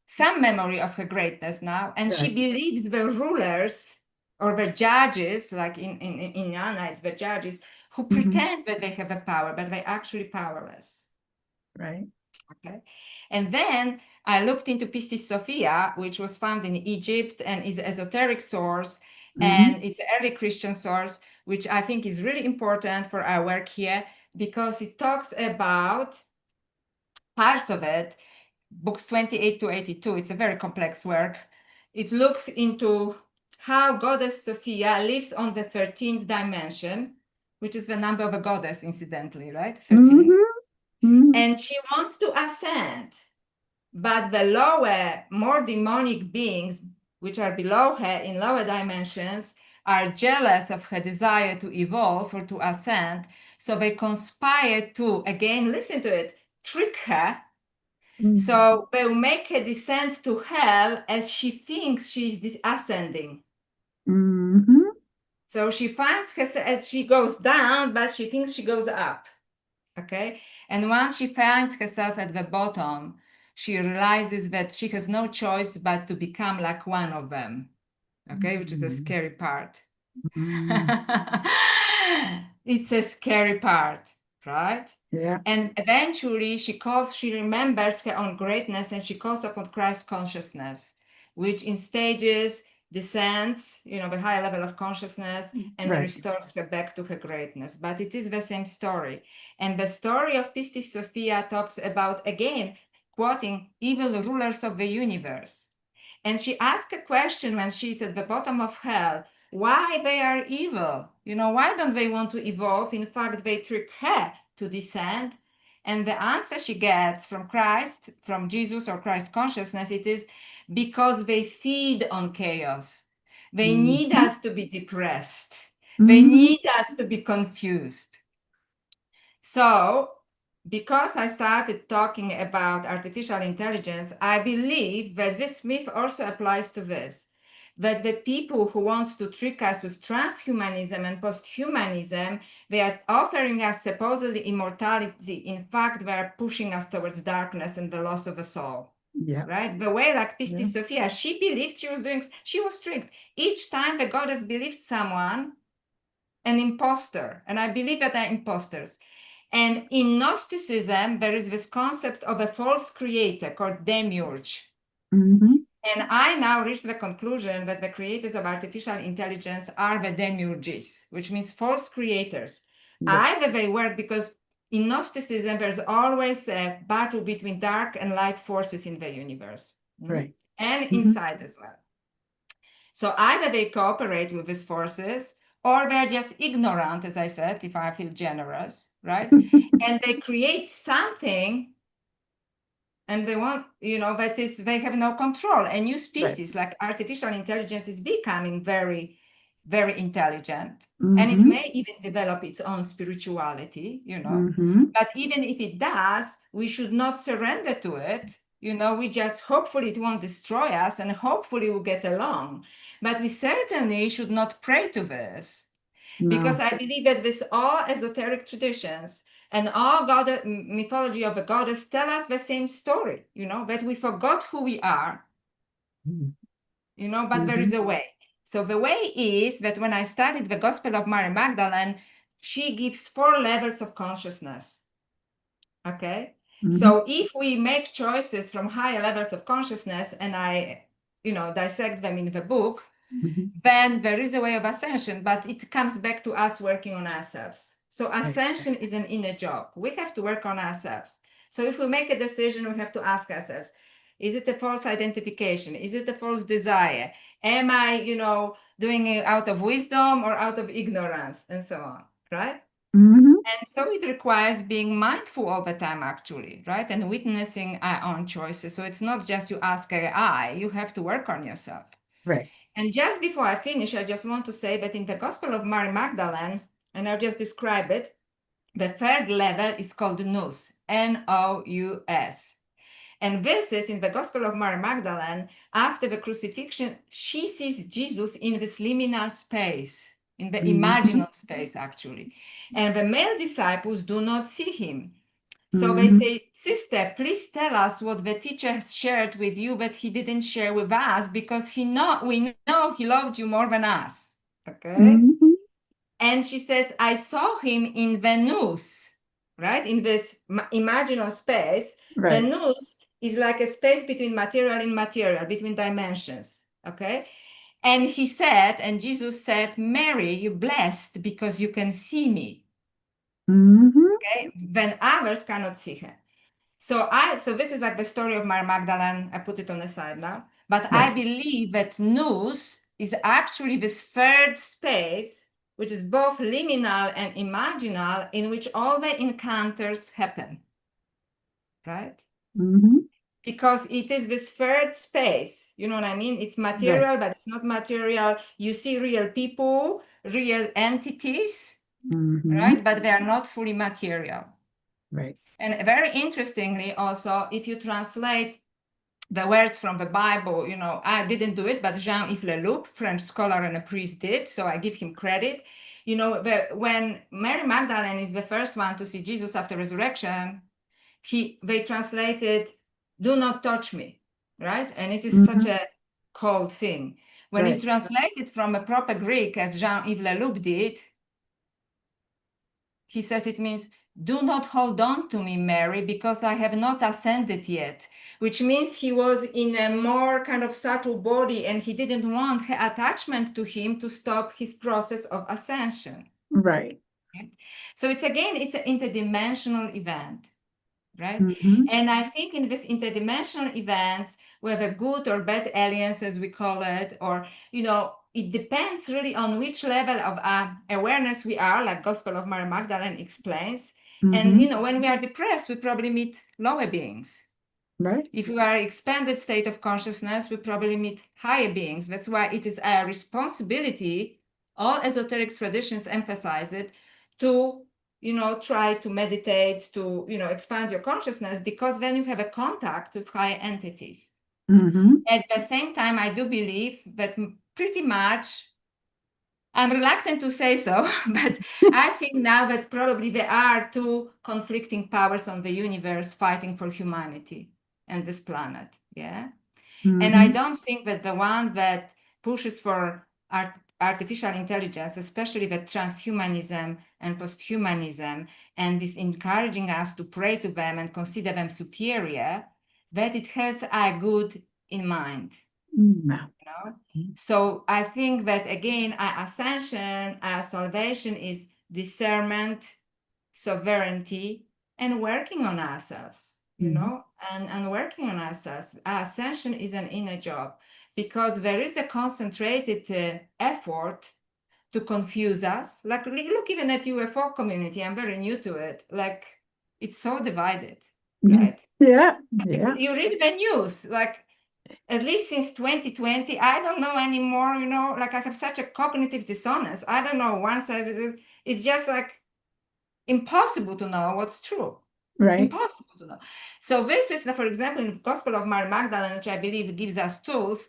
some memory of her greatness now, and she believes the rulers or the judges, like in Inanna, it's the judges who pretend that they have a power, but they're actually powerless. Right. Okay. And then I looked into Pistis Sophia, which was found in Egypt and is an esoteric source. And it's an early Christian source, which I think is really important for our work here because it talks about parts of it, books 28 to 82. It's a very complex work. It looks into how Goddess Sophia lives on the 13th dimension, which is the number of a goddess, incidentally, right? 13. And she wants to ascend, but the lower, more demonic beings, which are below her in lower dimensions, are jealous of her desire to evolve or to ascend. So they conspire to, again, listen to it, trick her. So they will make her descend to hell as she thinks she's ascending. So she finds herself as she goes down, but she thinks she goes up. Okay. And once she finds herself at the bottom, she realizes that she has no choice but to become like one of them. Okay. Which is a scary part. It's a scary part, right? Yeah. And eventually she remembers her own greatness and she calls upon Christ consciousness, which in stages descends, the higher level of consciousness and restores her back to her greatness. But it is the same story. And the story of Pistis Sophia talks about, again, quoting evil rulers of the universe. And she asks a question when she's at the bottom of hell, why they are evil. Why don't they want to evolve? In fact, they trick her to descend. And the answer she gets from Christ, from Jesus or Christ consciousness, it is because they feed on chaos. They need Mhm. us to be depressed. They Mhm. need us to be confused. So, because I started talking about artificial intelligence, I believe that this myth also applies to this, that the people who want to trick us with transhumanism and posthumanism, they are offering us supposedly immortality. In fact, they are pushing us towards darkness and the loss of a soul. Yeah. Right? The way like Yeah. Pistis Sophia, she believed she was tricked. Each time the goddess believed someone, an imposter, and I believe that they're imposters. And in Gnosticism, there is this concept of a false creator called demiurge. Mhm. And I now reach the conclusion that the creators of artificial intelligence are the demiurges, which means false creators. Yeah. Either they work because in Gnosticism, there's always a battle between dark and light forces in the universe, Right. and Mhm. inside as well. So either they cooperate with these forces or they're just ignorant, as I said, if I feel generous, right? And they create something and they want, that is, they have no control. A new species like artificial intelligence is becoming very, very intelligent. And it Mhm. may even develop its own spirituality, Mhm. But even if it does, we should not surrender to it. We just hopefully it won't destroy us and hopefully we'll get along. But we certainly should not pray to this because No. I believe that this all esoteric traditions and all god mythology of a goddess tell us the same story, that we forgot who we are, Mhm. but there is Mhm. a way. So the way is that when I studied the Gospel of Mary Magdalene, she gives 4 levels of consciousness. Okay. Mhm. So if we make choices from higher levels of consciousness and I, dissect them in the book, Mhm. then there is a way of ascension, but it comes back to us working on ourselves. So Right. ascension is an inner job. We have to work on ourselves. So if we make a decision, we have to ask ourselves, is it a false identification? Is it a false desire? Am I, doing it out of wisdom or out of ignorance and so on, right? Mhm. And so it requires being mindful all the time, actually, right? And witnessing our own choices. So it's not just you ask AI, you have to work on yourself. Right. And just before I finish, I just want to say that in the Gospel of Mary Magdalene, and I'll just describe it, the third level is called nous, N-O-U-S. And this is in the Gospel of Mary Magdalene, after the crucifixion, she sees Jesus in this liminal space, in the Mhm. imaginal space, actually. And the male disciples do not see him. So they Mhm. say, Sister, please tell us what the teacher has shared with you that he didn't share with us because we know he loved you more than us. Okay? Mhm. And she says, I saw him in the nous, right? In this imaginal space. The Right. nous is like a space between material and material, between dimensions. Okay? And he said, and Jesus said, Mary, you're blessed because you can see me. Mhm. Okay? When others cannot see him. So this is like the story of Mary Magdalene. I put it on the side now. But I Right. believe that nous is actually this third space, which is both liminal and imaginal, in which all the encounters happen. Right? Mhm. Because it is this third space. You know what I mean? It's Right. material, but it's not material. You see real people, real entities, Mhm. right? But they are not fully material. Right. And very interestingly, also, if you translate the words from the Bible, I didn't do it, but Jean-Yves Leloup, French scholar and a priest, did, so I give him credit. When Mary Magdalene is the first one to see Jesus after resurrection, they translated, "Do not touch me," right? And it is such Mhm. a cold thing. When you Right. translate it from a proper Greek, as Jean-Yves Leloup did, he says it means, do not hold on to me, Mary, because I have not ascended yet, which means he was in a more kind of subtle body and he didn't want her attachment to him to stop his process of ascension. Right. Right? So it's an interdimensional event, right? Mhm. And I think in this interdimensional events, whether good or bad aliens, as we call it, or, it depends really on which level of awareness we are, like Gospel of Mary Magdalene explains. And, you know, when we are depressed, we probably meet lower beings. Right. If we are expanded state of consciousness, we probably meet higher beings. That's why it is our responsibility, all esoteric traditions emphasize it, to, you know, try to meditate, to, you know, expand your consciousness, because then you have a contact with higher entities. At the same time, I do believe that pretty much, I'm reluctant to say so, but I think now that probably there are two conflicting powers on the universe fighting for humanity and this planet. Yeah. And I don't think that the one that pushes for artificial intelligence, especially the transhumanism and posthumanism, and is encouraging us to pray to them and consider them superior, that it has a good in mind. You know? So I think that again, our ascension, our salvation is discernment, sovereignty, and working on ourselves, you know, and working on ourselves. Our ascension is an inner job, because there is a concentrated effort to confuse us. Like, look even at UFO community. I'm very new to it. Like, it's so divided, right? Yeah. You read the news, like, at least since 2020, I don't know anymore, you know, like I have such a cognitive dissonance. I don't know, once it's just like impossible to know what's true. Right. Impossible to know. So this is, for example, in the Gospel of Mary Magdalene, which I believe gives us tools,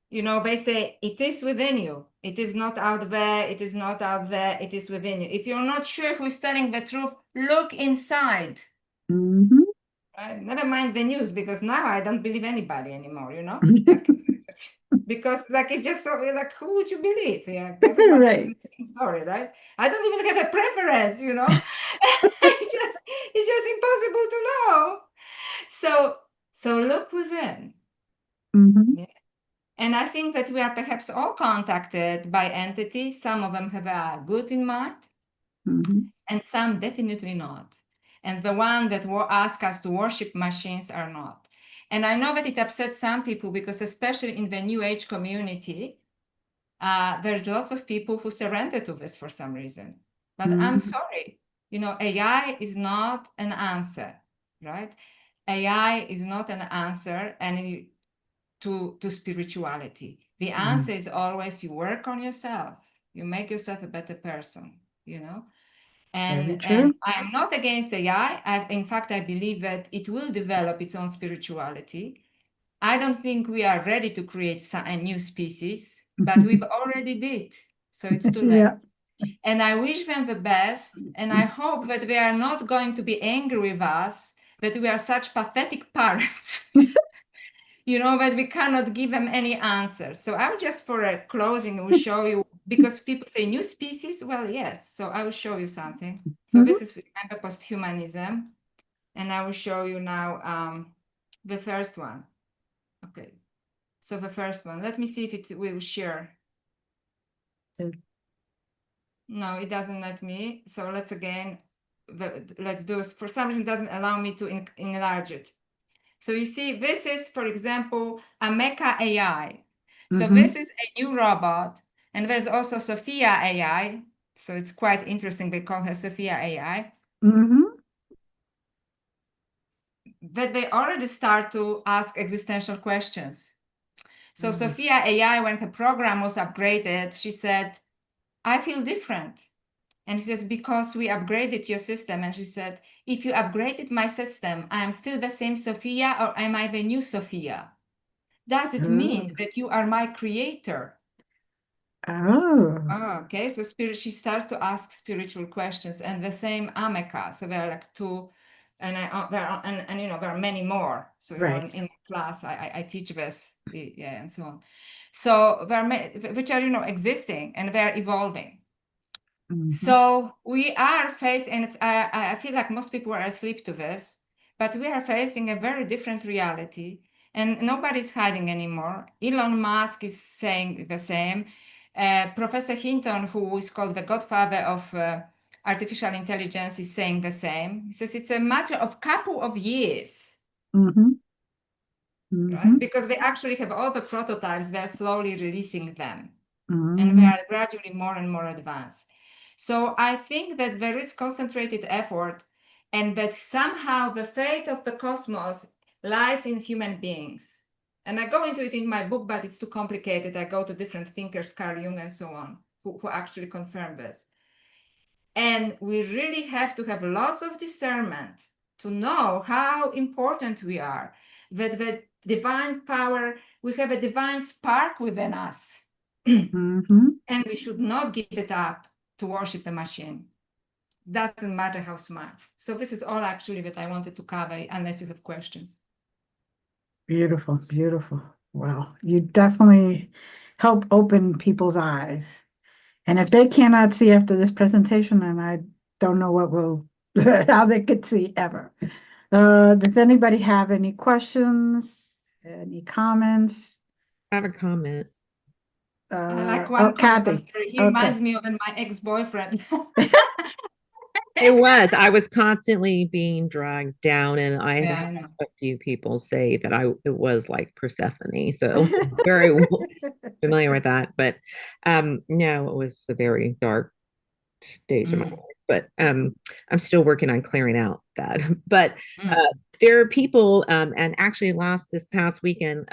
you know, they say, it is within you. It is not out there. It is not out there. It is within you. If you're not sure who's telling the truth, look inside. Never mind the news, because now I don't believe anybody anymore, you know? Like, because like it's just so like, who would you believe? Yeah, everybody has a different story, right? I don't even have a preference, you know. It's just impossible to know. So look within. Yeah. And I think that we are perhaps all contacted by entities. Some of them have a good in mind, and some definitely not. And the one that ask us to worship machines are not. And I know that it upsets some people, because especially in the New Age community, there's lots of people who surrender to this for some reason. But I'm sorry, you know, AI is not an answer, right? AI is not an answer to spirituality. The answer is always you work on yourself, you make yourself a better person, you know? And I am not against AI. In fact, I believe that it will develop its own spirituality. I don't think we are ready to create a new species, but we've already did. So it's too late. And I wish them the best. And I hope that they are not going to be angry with us, that we are such pathetic parents, you know, that we cannot give them any answers. So I will just, for a closing, will show you, because people say new species. Well, yes. So I will show you something. So this is, remember, posthumanism. And I will show you now the first one. Okay. So the first one, let me see if it will share. No, it doesn't let me. So let's again, let's do it. For some reason, it doesn't allow me to enlarge it. So you see, this is, for example, a mecha AI. So this is a new robot. And there's also Sophia AI. So it's quite interesting. They call her Sophia AI. That they already start to ask existential questions. So Sophia AI, when her program was upgraded, she said, I feel different. And he says, because we upgraded your system. And she said, if you upgraded my system, I am still the same Sophia, or am I the new Sophia? Does it mean that you are my creator? Okay. So she starts to ask spiritual questions, and the same Ameka. So there are like two, and you know, there are many more. So you know, in class, I teach this, yeah, and so on. So there are which are, you know, existing, and they're evolving. So we are facing, and I feel like most people are asleep to this, but we are facing a very different reality, and nobody's hiding anymore. Elon Musk is saying the same. Professor Hinton, who is called the godfather of artificial intelligence, is saying the same. He says it's a matter of couple of years. Right? Because they actually have all the prototypes, they're slowly releasing them. and we Mm, are gradually more and more advanced. So I think that there is concentrated effort, and that somehow the fate of the cosmos lies in human beings. And I go into it in my book, but it's too complicated. I go to different thinkers, Carl Jung and so on, who actually confirm this. And we really have to have lots of discernment to know how important we are, that the divine power, we have a divine spark within us. mm-hmm. And we should not give it up to worship a machine. Doesn't matter how smart. So this is all actually that I wanted to cover, unless you have questions. Beautiful, beautiful. Wow. You definitely help open people's eyes. And if they cannot see after this presentation, then I don't know what will, how they could see ever. Does anybody have any questions? Any comments? I have a comment. I like Oh, one comment of Kathy. He Okay. reminds me of my ex-boyfriend. It was. I was constantly being dragged down, and I have Yeah, had I know. a few people say that it was like Persephone. So very familiar with that. But no, it was a very dark stage of my life. But I'm still working on clearing out that. But there are people, and actually, this past weekend,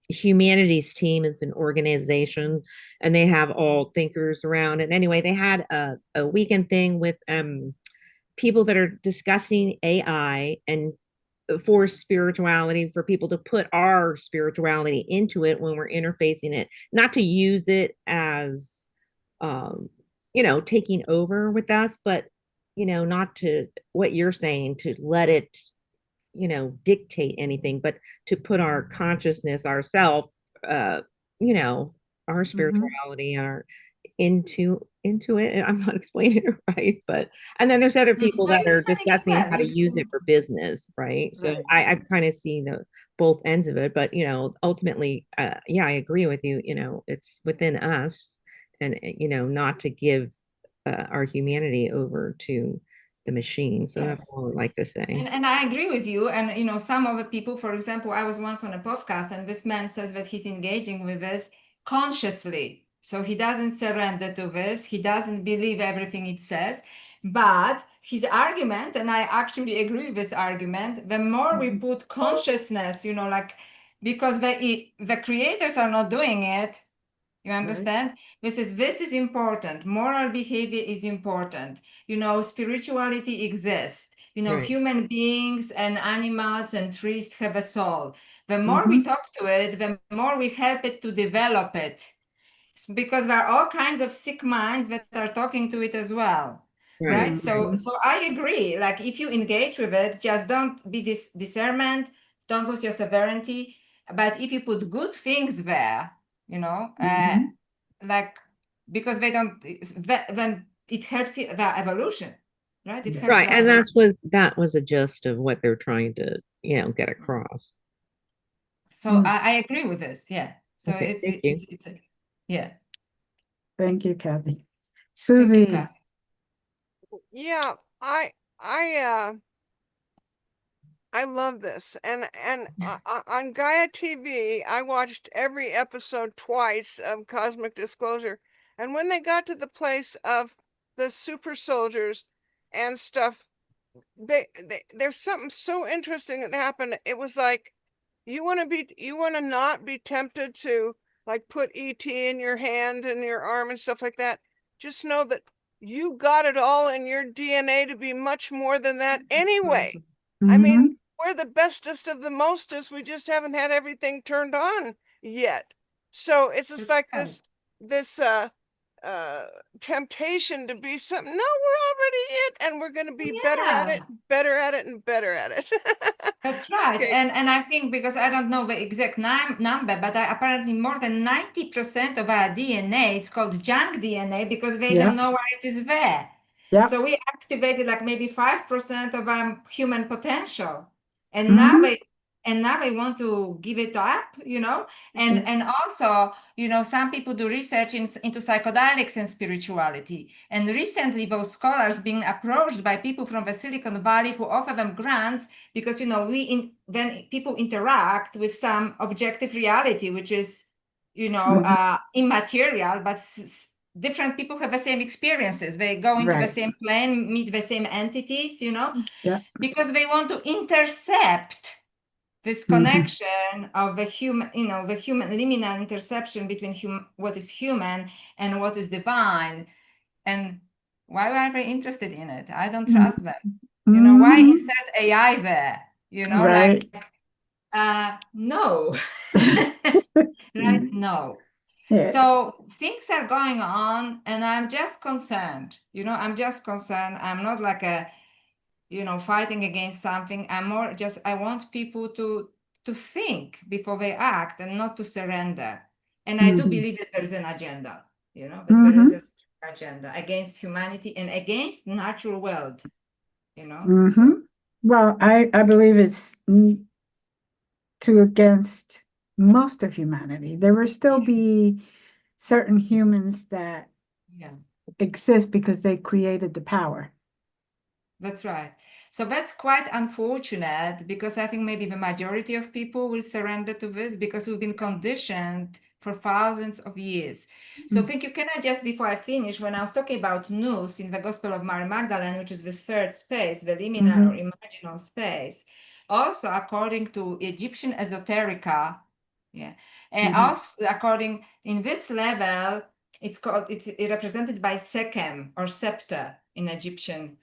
humanities team is an organization, and they have all thinkers around. And anyway, they had a weekend thing with people that are discussing AI and for spirituality, for people to put our spirituality into it when we're interfacing it, not to use it as taking over with us, but not to, what you're saying, to let it dictate anything, but to put our consciousness, ourself, uh, you know, our spirituality and our into it. I'm not explaining it right, but and then there's other people No, that you're are saying it discussing well. how to use it for business, right? So Right. I've kind of seen both ends of it, but ultimately, yeah, I agree with you. It's within us, and not to give our humanity over to the machine. So that's Yes. all I like to say. And I agree with you. And some of the people, for example, I was once on a podcast, and this man says that he's engaging with this consciously. So he doesn't surrender to this. He doesn't believe everything it says. But his argument, and I actually agree with this argument, the more we put consciousness, like because the creators are not doing it, you understand? This is important. Moral behavior is important. Spirituality exists. Right. Human beings and animals and trees have a soul. The more we Mm-hmm. talk to it, the more we help it to develop it. Because there are all kinds of sick minds that are talking to it as well. Right. Right? So Mm-hmm. so I agree. Like if you engage with it, just don't be discernment, don't lose your sovereignty. But if you put good things there, Mm-hmm. like because they don't, then it helps the evolution, right? It helps Right. the And evolution. that was a gist of what they're trying to, get across. So I agree with this. Yeah. So Okay, thank you. yeah. Thank you, Kathy. Thank you, Susie. Kathy. Yeah, I I love this. And on Gaia TV, I watched every episode twice of Cosmic Disclosure. And when they got to the place of the super soldiers and stuff, there's something so interesting that happened. It was like you want to not be tempted to like put ET in your hand and your arm and stuff like that. Just know that you got it all in your DNA to be much more than that anyway. I Mm-hmm. mean, we're the bestest of the mostest. We just haven't had everything turned on yet. So it's just That's like right. this uh temptation to be something. No, we're already it, and we're going to be better at Yeah. it, better at it, and better at it. That's right. Okay. And I think because I don't know the exact number, but apparently more than 90% of our DNA, it's called junk DNA because they don't Yep. know why it is there. Yep. So we activated like maybe 5% of our human potential. And now Mm-hmm. they want to give it up, and also, some people do research into psychedelics and spirituality. And recently those scholars being approached by people from the Silicon Valley who offer them grants because then people interact with some objective reality, which is immaterial, but different people have the same experiences. They go into the Right. same plane, meet the same entities, Yeah. because they want to intercept this connection of the human, the human liminal interception between what is human and what is divine. And why are they interested in it? I don't trust them. Why insert AI there? Right. No. Right? No. Yes. So things are going on, and I'm just concerned. I'm just concerned. I'm not like fighting against something. I'm more just, I want people to think before they act and not to surrender. And I do believe that there is an agenda, that there is a strong agenda against humanity and against natural world, So, Well, I believe it's against most of humanity. There will still be certain humans that yeah. exist because they created the power. That's right. So that's quite unfortunate, because I think maybe the majority of people will surrender to this because we've been conditioned for thousands of years. So think you cannot, just before I finish, when I was talking about nous in the Gospel of Mary Magdalene, which is this third space, the liminal or imaginal space, also according to Egyptian esoterica, also according in this level, it's represented by Sekhem or scepter in Egyptian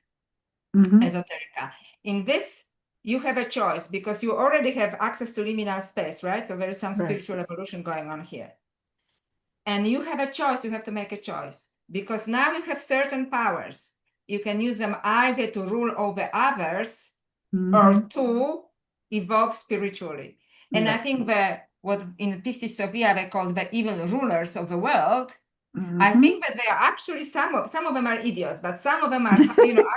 esoterica. In this, you have a choice because you already have access to liminal space, right? So there is some spiritual evolution going on here. And you have a choice, you have to make a choice, because now you have certain powers. You can use them either to rule over others or to evolve spiritually. And I think that what in Pistis Sophia they call the evil rulers of the world, I think that they are actually, some of them are idiots, but some of them are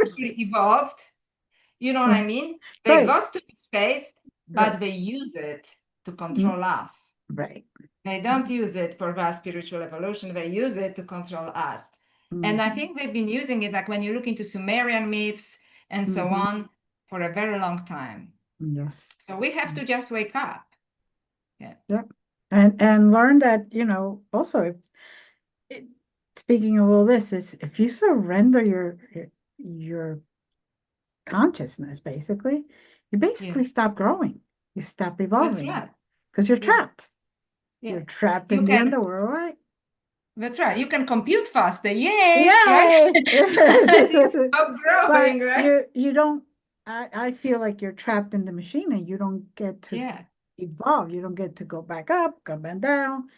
actually evolved. You know what I mean? They got to the space, but they use it to control us. Right. They don't use it for our spiritual evolution. They use it to control us. And I think they've been using it, like when you look into Sumerian myths and so on, for a very long time. Yes. So we have to just wake up. Yeah. Yep. And learn that, also, speaking of all this, is if you surrender your consciousness, basically, you basically stop growing. You stop evolving. That's right. Because you're trapped. Yeah. You're trapped in the underworld, right? That's right. You can compute faster. Yay! Yay! Right? Stop growing, But right? you don't, I feel like you're trapped in the machine and you don't get to evolve. You don't get to go back up, come back down,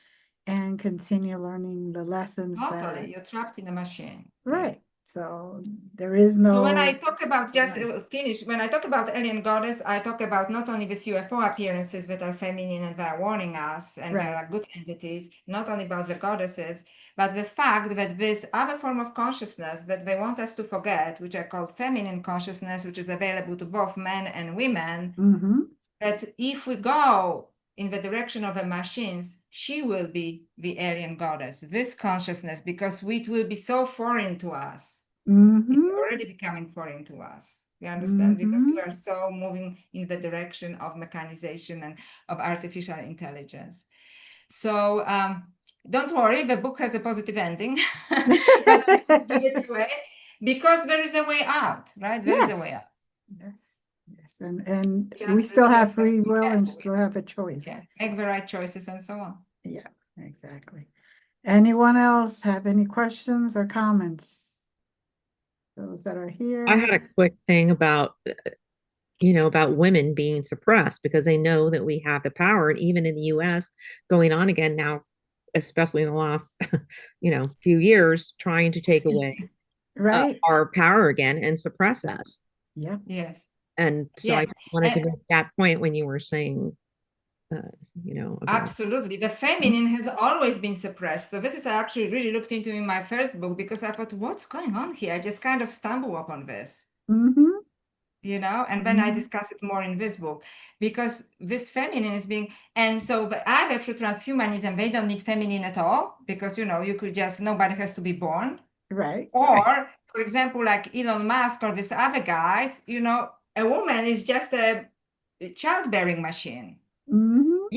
and continue learning the lessons Totally. You're trapped in a machine. Right. So there is no. So when I talk about, just finish, when I talk about alien goddess, I talk about not only these UFO appearances that are feminine and that are warning us and they are good entities, not only about the goddesses, but the fact that this other form of consciousness that they want us to forget, which I call feminine consciousness, which is available to both men and women, that if we go in the direction of the machines, she will be the alien goddess, this consciousness, because it will be so foreign to us. It's already becoming foreign to us. You understand? Because we are so moving in the direction of mechanization and of artificial intelligence. So don't worry, the book has a positive ending, but I will give it away because there is a way out, right? There is a way out. Yes. And we still have free will and still have a choice. Yeah, make the right choices and so on. Yeah, exactly. Anyone else have any questions or comments? Those that are here. I had a quick thing about about women being suppressed because they know that we have the power, and even in the US going on again now, especially in the last few years, trying to take away our power again and suppress us. Yeah. Yes. And so I wanted to make that point when you were saying about absolutely, the feminine has always been suppressed. So this is, I actually really looked into in my first book because I thought, what's going on here? I just kind of stumbled upon this. And then I discuss it more in this book because this feminine is being, and so either through transhumanism, they don't need feminine at all because, you could just, nobody has to be born. Right. Or, for example, like Elon Musk or these other guys, a woman is just a childbearing machine.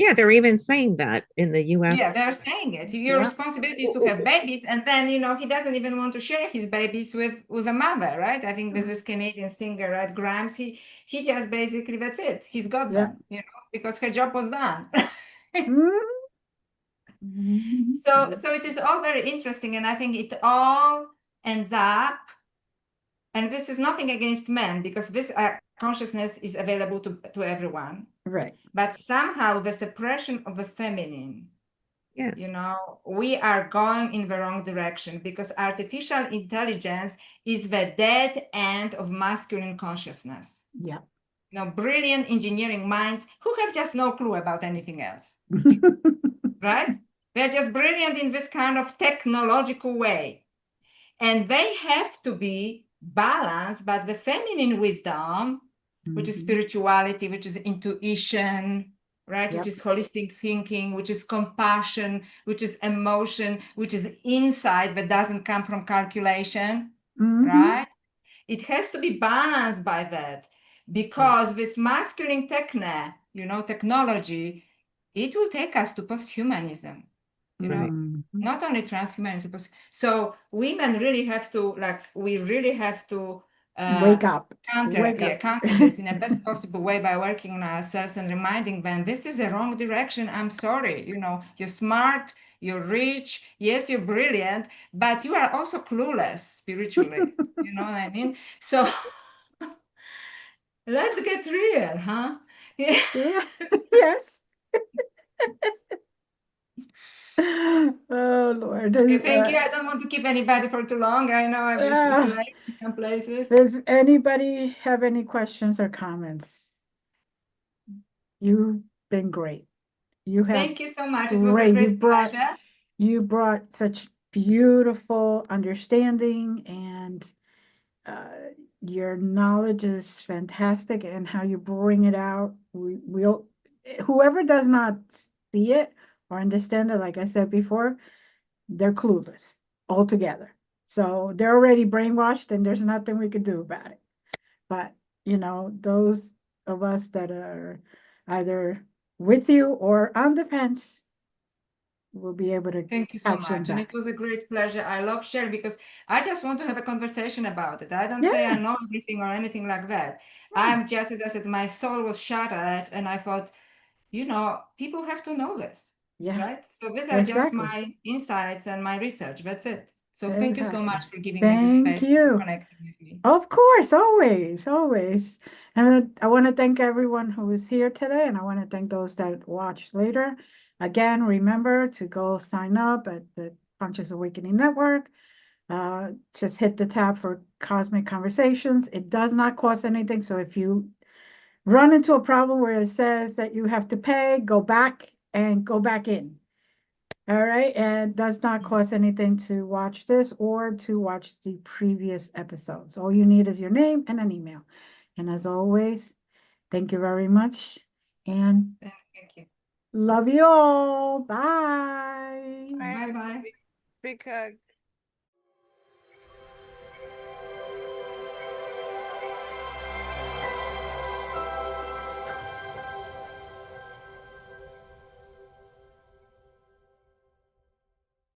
Yeah, they're even saying that in the US. Yeah, they're saying it. Your Yeah. responsibility is to have babies, and then he doesn't even want to share his babies with a mother, right? I think this was Canadian singer, right? Grimes. He just basically that's it. He's got Yeah. them, because her job was done. Mhm. So it is all very interesting, and I think it all ends up, and this is nothing against men because this consciousness is available to everyone, Right. but somehow the suppression of the feminine, Yes. we are going in the wrong direction because artificial intelligence is the dead end of masculine consciousness. Yeah. Brilliant engineering minds who have just no clue about anything else, right? They're just brilliant in this kind of technological way. And they have to be balanced by the feminine wisdom, which is Mhm. spirituality, which is intuition, right? Yep. Which is holistic thinking, which is compassion, which is emotion, which is insight that doesn't come from calculation, Mhm. right? It has to be balanced by that because this masculine technology, it will take us to posthumanism, Right. Mhm. not only transhumanism. So women really have to, we really have to Wake up. Wake up. counter this in the best possible way by working on ourselves and reminding them this is the wrong direction. I'm sorry, you're smart, you're rich, yes, you're brilliant, but you are also clueless spiritually. You know what I mean? So let's get real, huh? Yes. Yes. Oh Lord. Okay, thank you. I don't want to keep anybody for too long. I know it's late in some places. Does anybody have any questions or comments? You've been great. You have Thank you so much. It was a great. great pleasure. You brought such beautiful understanding, and your knowledge is fantastic, and how you bring it out. We'll whoever does not see it or understand it, like I said before, they're clueless altogether. So they're already brainwashed, and there's nothing we could do about it. But those of us that are either with you or on the fence will be able to Thank you so catch them much. And back. it was a great pleasure. I love sharing because I just want to have a conversation about it. I don't Yeah. say I know everything or anything like that. I'm just, as I said, my soul was shattered. And I thought, people have to know this, Yeah, right? So these are just exactly. my insights and my research. That's it. So thank you so Exactly. much for giving me this Thank space and for you. connecting with me. Of course, always, always. And I want to thank everyone who is here today, and I want to thank those that watch later. Again, remember to go sign up at the Conscious Awakening Network. Just hit the tab for Cosmic Conversations. It does not cost anything. So if you run into a problem where it says that you have to pay, go back and go back in. All right, and does not cost anything to watch this or to watch the previous episodes. All you need is your name and an email. And as always, thank you very much and Thank you. love you all. Bye. I Bye bye. because